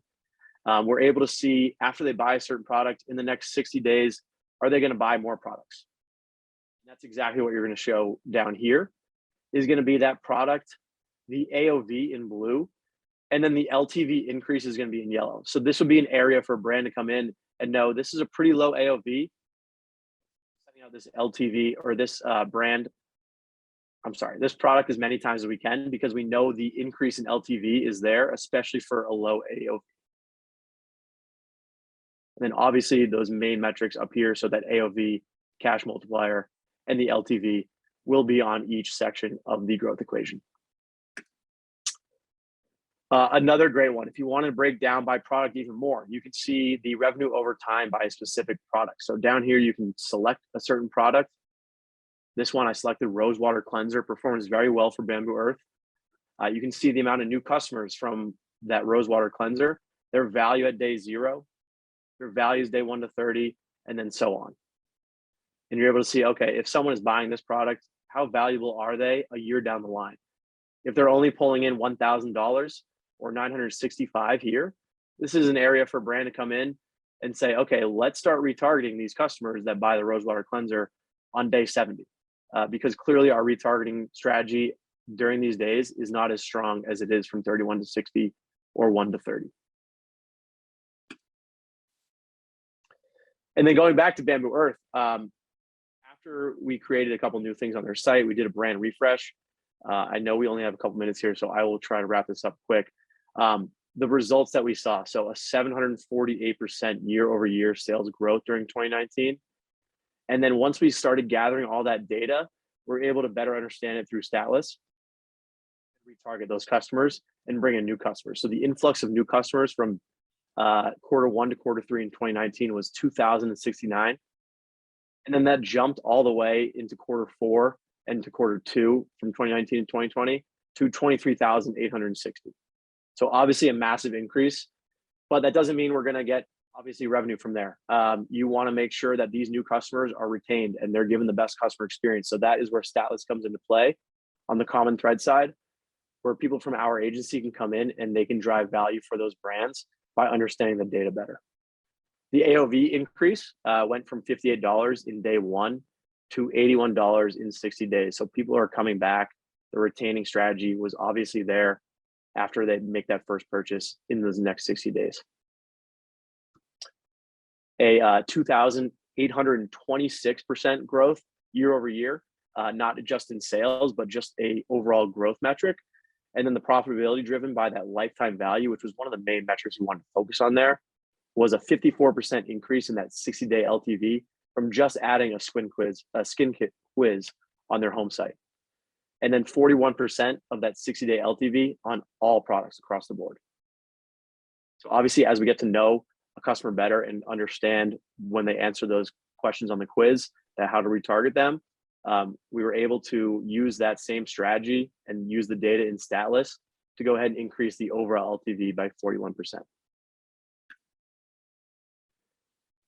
We're able to see after they buy a certain product in the next 60 days, are they going to buy more products? And that's exactly what you're going to show down here is going to be that product, the AOV in blue, and then the LTV increase is going to be in yellow. So this would be an area for a brand to come in and know this is a pretty low AOV. Setting out this LTV or this this product as many times as we can, because we know the increase in LTV is there, especially for a low AOV. And then obviously those main metrics up here, so that AOV, cash multiplier, and the LTV will be on each section of the growth equation. Another great one, if you want to break down by product even more, you can see the revenue over time by a specific product. So down here, you can select a certain product. This one I selected Rosewater Cleanser, performs very well for Bamboo Earth. You can see the amount of new customers from that Rosewater Cleanser, their value at day 0, their values day 1 to 30, and then so on. And you're able to see, okay, if someone is buying this product, how valuable are they a year down the line? If they're only pulling in $1,000 or $965 here, this is an area for a brand to come in and say, okay, let's start retargeting these customers that buy the Rosewater Cleanser on day 70. Because clearly our retargeting strategy during these days is not as strong as it is from 31 to 60 or 1 to 30. And then going back to Bamboo Earth, after we created a couple new things on their site, we did a brand refresh. I know we only have a couple minutes here, so I will try to wrap this up quick. The results that we saw, so a 748% year-over-year sales growth during 2019. And then once we started gathering all that data, we're able to better understand it through Statlas, retarget those customers and bring in new customers. So the influx of new customers from Q1 to Q3 in 2019 was 2,069. And then that jumped all the way into Q4 and to Q2 from 2019 to 2020 to 23,860. So obviously a massive increase, but that doesn't mean we're going to get obviously revenue from there. You want to make sure that these new customers are retained and they're given the best customer experience. So that is where Statlas comes into play on the common thread side, where people from our agency can come in and they can drive value for those brands by understanding the data better. The AOV increase went from $58 in day 1 to $81 in 60 days. So people are coming back. The retaining strategy was obviously there after they make that first purchase in those next 60 days. A 2,826% growth year over year, not just in sales, but just a overall growth metric. And then the profitability driven by that lifetime value, which was one of the main metrics we wanted to focus on there, was a 54% increase in that 60-day LTV from just adding a skin quiz on their home site. and then 41% of that 60-day LTV on all products across the board. So obviously, as we get to know a customer better and understand when they answer those questions on the quiz, that how to retarget them, we were able to use that same strategy and use the data in Statlas to go ahead and increase the overall LTV by 41%.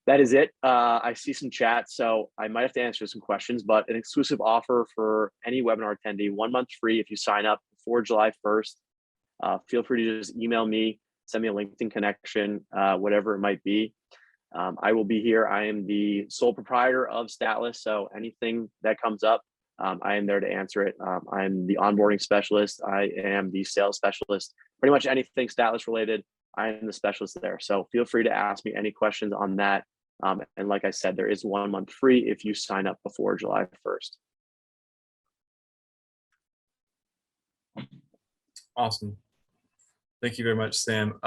That is it. I see some chat, so I might have to answer some questions, but an exclusive offer for any webinar attendee, 1 month free if you sign up before July 1st. Feel free to just email me, send me a LinkedIn connection, whatever it might be. I will be here. I am the sole proprietor of Statlas, so anything that comes up, I am there to answer it. I'm the onboarding specialist. I am the sales specialist. Pretty much anything Statlas related, I am the specialist there. So feel free to ask me any questions on that. And like I said, there is 1 month free if you sign up before July 1st. Awesome. Thank you very much, Sam.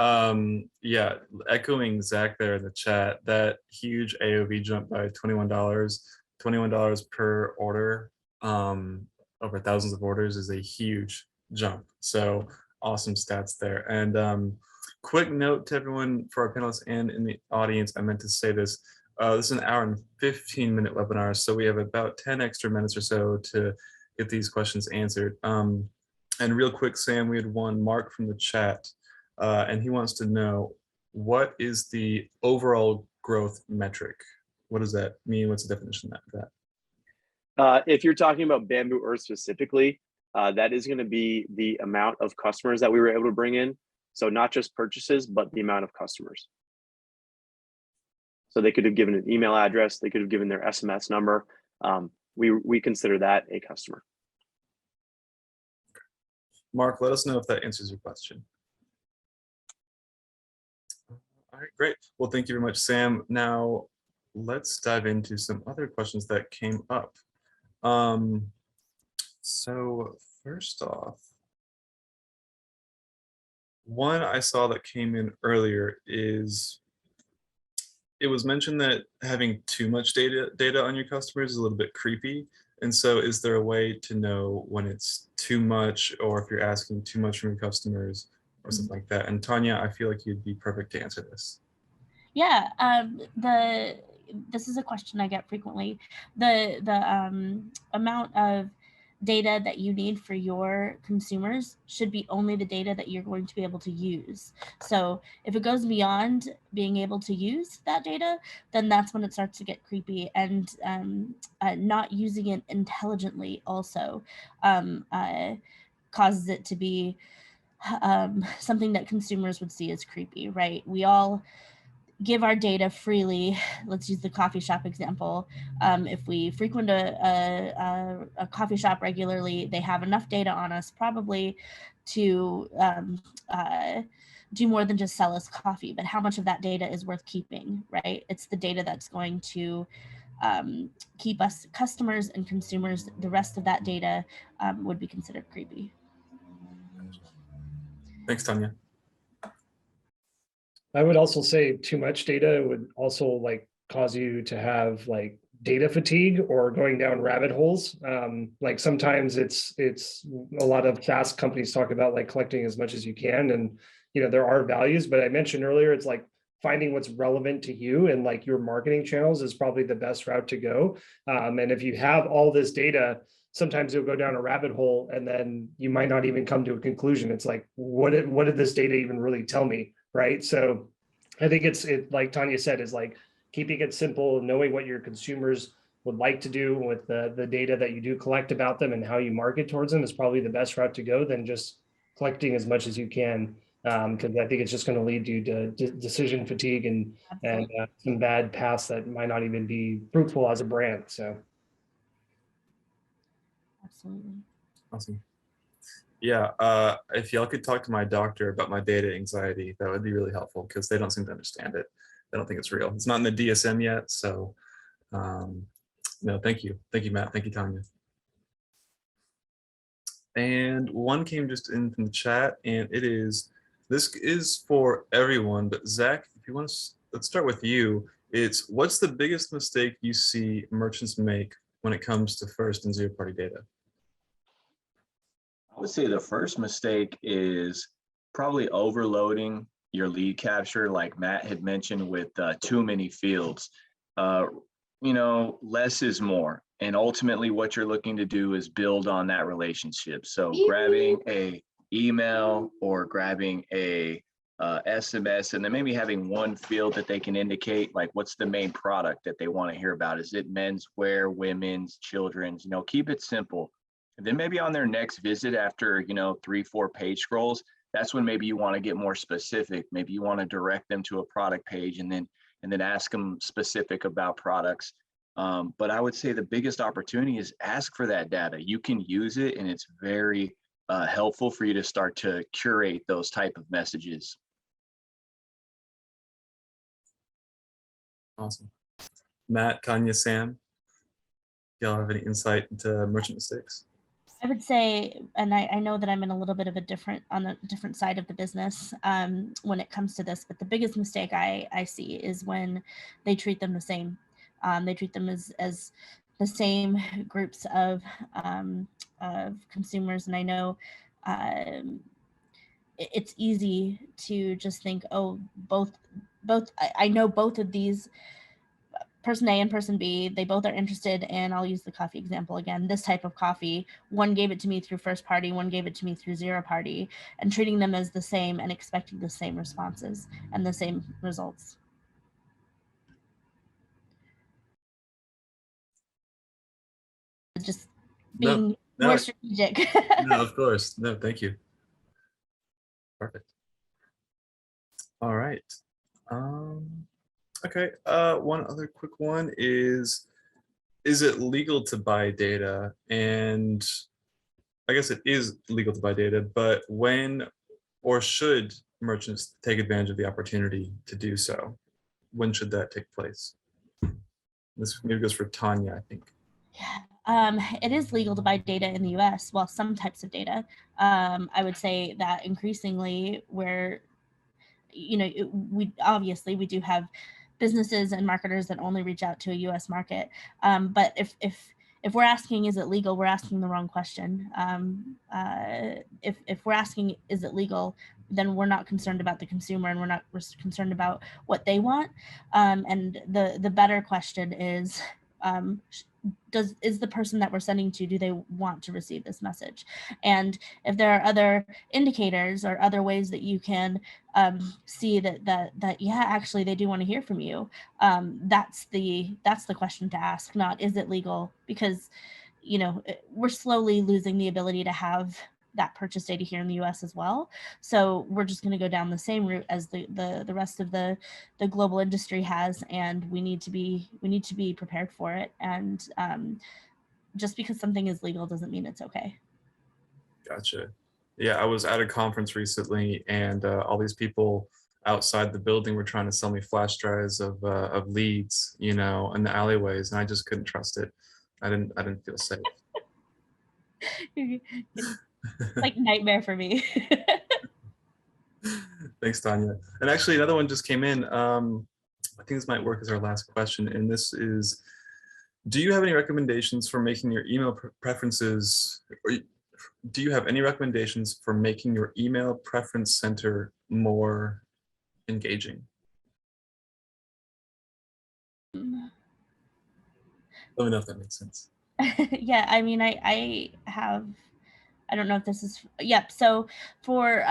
Yeah, echoing Zach there in the chat, that huge AOV jump by $21 per order, over thousands of orders, is a huge jump. So awesome stats there. And quick note to everyone, for our panelists and in the audience, I meant to say this. This is an hour and 15-minute webinar, so we have about 10 extra minutes or so to get these questions answered. And real quick, Sam, we had one Mark from the chat, and he wants to know, what is the overall growth metric? What does that mean? What's the definition of that? If you're talking about Bamboo Earth specifically, that is going to be the amount of customers that we were able to bring in. So not just purchases, but the amount of customers. So they could have given an email address, they could have given their SMS number. We consider that a customer. Mark, let us know if that answers your question. All right, great. Well, thank you very much, Sam. Now, let's dive into some other questions that came up. So first off, one I saw that came in earlier is, it was mentioned that having too much data on your customers is a little bit creepy. And so is there a way to know when it's too much, or if you're asking too much from your customers or something like that? And Tanya, I feel like you'd be perfect to answer this. Yeah, this is a question I get frequently. The amount of data that you need for your consumers should be only the data that you're going to be able to use. So if it goes beyond being able to use that data, then that's when it starts to get creepy. And not using it intelligently also causes it to be something that consumers would see as creepy, right? We all give our data freely. Let's use the coffee shop example. If we frequent a coffee shop regularly, they have enough data on us probably to do more than just sell us coffee. But how much of that data is worth keeping, right? It's the data that's going to keep us customers and consumers. The rest of that data would be considered creepy. Thanks, Tanya. I would also say too much data would also like cause you to have like data fatigue or going down rabbit holes. Like sometimes it's a lot of SaaS companies talk about like collecting as much as you can, and you know there are values, but I mentioned earlier it's like finding what's relevant to you, and like your marketing channels is probably the best route to go. And if you have all this data, sometimes you'll go down a rabbit hole and then you might not even come to a conclusion. It's like, what did this data even really tell me? Right. So I think it's like Tanya said, is like keeping it simple, knowing what your consumers would like to do with the data that you do collect about them and how you market towards them is probably the best route to go than just collecting as much as you can. Because I think it's just going to lead you to decision fatigue and some bad paths that might not even be fruitful as a brand. So. Absolutely. Awesome. Yeah, if y'all could talk to my doctor about my data anxiety, that would be really helpful, because they don't seem to understand it. They don't think it's real. It's not in the DSM yet. So no, thank you. Thank you, Matt. Thank you, Tanya. And one came just in from the chat, and this is for everyone, but Zach, if you want to, let's start with you. It's, what's the biggest mistake you see merchants make when it comes to first and zero party data? I would say the first mistake is probably overloading your lead capture, like Matt had mentioned, with too many fields. Uh, less is more. And ultimately what you're looking to do is build on that relationship. So grabbing a email or grabbing a SMS, and then maybe having one field that they can indicate, like what's the main product that they want to hear about. Is it men's wear, women's, children's? Keep it simple. And then maybe on their next visit after 3-4 page scrolls, that's when maybe you want to get more specific. Maybe you want to direct them to a product page and then ask them specific about products. But I would say the biggest opportunity is ask for that data. You can use it, and it's very helpful for you to start to curate those type of messages. Awesome. Matt, Tanya, Sam, y'all have any insight into merchant mistakes? I would say, and I know that I'm in a little bit of on a different side of the business when it comes to this, but the biggest mistake I see is when they treat them the same. They treat them as the same groups of consumers. And I know it's easy to just think, oh, I know both of these, person A and person B, they both are interested in, I'll use the coffee example again, this type of coffee. One gave it to me through first party, one gave it to me through zero party, and treating them as the same and expecting the same responses and the same results. Just being more strategic. No, of course. No, thank you. Perfect. All right. Okay, one other quick one is it legal to buy data? And I guess it is legal to buy data, but when or should merchants take advantage of the opportunity to do so? When should that take place? This maybe goes for Tanya, I think. Yeah, it is legal to buy data in the US, well, some types of data. I would say that increasingly where, we obviously do have businesses and marketers that only reach out to a US market. But if we're asking, is it legal, we're asking the wrong question. If we're asking, is it legal, then we're not concerned about the consumer and we're concerned about what they want. And the better question is, is the person that we're sending to, do they want to receive this message? And if there are other indicators or other ways that you can see that yeah, actually they do want to hear from you, that's the question to ask, not is it legal? Because we're slowly losing the ability to have that purchase data here in the US as well. So we're just going to go down the same route as the rest of the global industry has, and we need to be prepared for it. And just because something is legal doesn't mean it's okay. Gotcha. Yeah, I was at a conference recently, and all these people outside the building were trying to sell me flash drives of leads, in the alleyways, and I just couldn't trust it. I didn't feel safe. Like nightmare for me. Thanks, Tanya. And actually, another one just came in. I think this might work as our last question, and this is: do you have any recommendations for making your email preferences, or do you have any recommendations for making your email preference center more engaging? Let me know if that makes sense. Yeah, I mean, I don't know if this is, yep. So for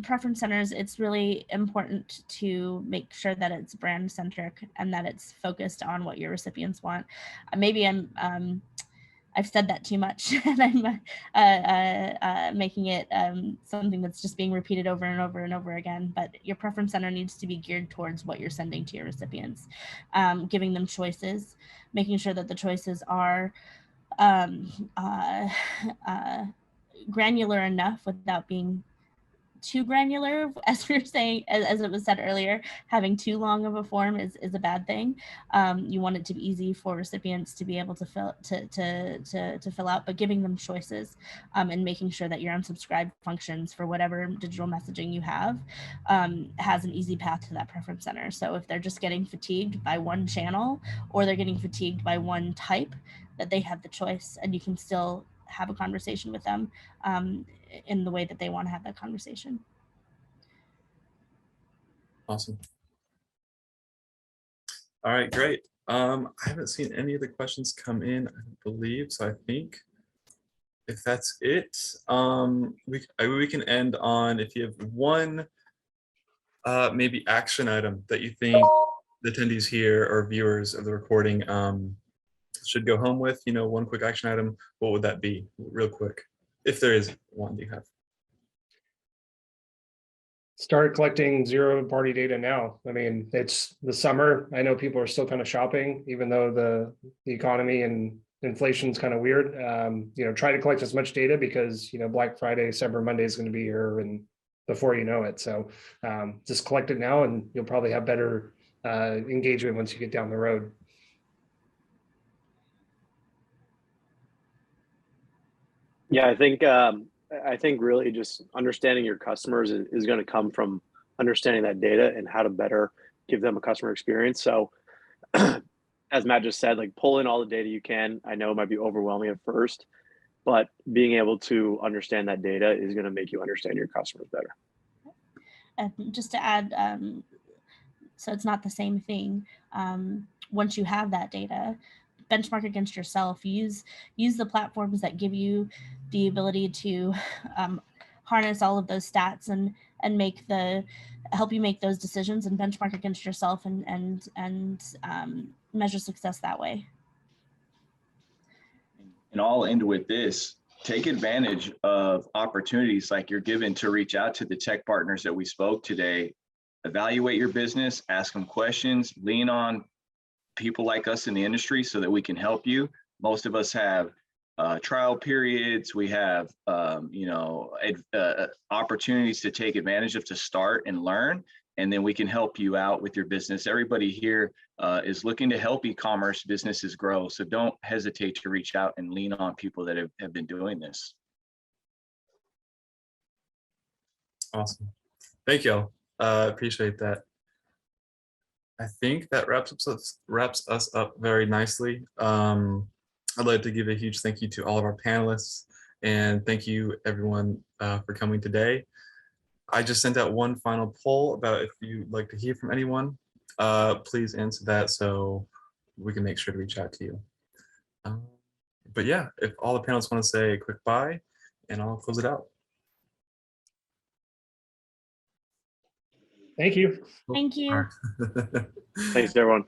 preference centers, it's really important to make sure that it's brand centric and that it's focused on what your recipients want. Maybe I've said that too much, and I'm making it something that's just being repeated over and over and over again. But your preference center needs to be geared towards what you're sending to your recipients, giving them choices, making sure that the choices are granular enough without being too granular. As we were saying, as it was said earlier, having too long of a form is a bad thing. You want it to be easy for recipients to be able to fill out, but giving them choices and making sure that your unsubscribe functions for whatever digital messaging you have has an easy path to that preference center. So if they're just getting fatigued by one channel or they're getting fatigued by one type, that they have the choice, and you can still have a conversation with them in the way that they want to have that conversation. Awesome. All right, great. I haven't seen any of the questions come in, I don't believe, so I think if that's it, we can end on, if you have one maybe action item that you think the attendees here or viewers of the recording should go home with, one quick action item, what would that be, real quick, if there is one you have? Start collecting zero-party data now. I mean, it's the summer. I know people are still kind of shopping, even though the economy and inflation's kind of weird. Try to collect as much data because, Black Friday, Cyber Monday is going to be here and before you know it. So just collect it now and you'll probably have better engagement once you get down the road. Yeah, I think really just understanding your customers is going to come from understanding that data and how to better give them a customer experience. So as Matt just said, like pull in all the data you can. I know it might be overwhelming at first, but being able to understand that data is going to make you understand your customers better. Just to add, so it's not the same thing. Once you have that data, benchmark against yourself, use the platforms that give you the ability to harness all of those stats and help you make those decisions, and benchmark against yourself and measure success that way. And I'll end with this. Take advantage of opportunities like you're given to reach out to the tech partners that we spoke today. Evaluate your business, ask them questions, lean on people like us in the industry so that we can help you. Most of us have trial periods. We have, opportunities to take advantage of to start and learn, and then we can help you out with your business. Everybody here is looking to help e-commerce businesses grow. So don't hesitate to reach out and lean on people that have been doing this. Awesome. Thank you all. Appreciate that. I think that wraps us up very nicely. I'd like to give a huge thank you to all of our panelists, and thank you everyone for coming today. I just sent out one final poll about if you'd like to hear from anyone. Please answer that so we can make sure to reach out to you. But yeah, if all the panelists want to say a quick bye, and I'll close it out. Thank you. Thank you. Thanks, everyone.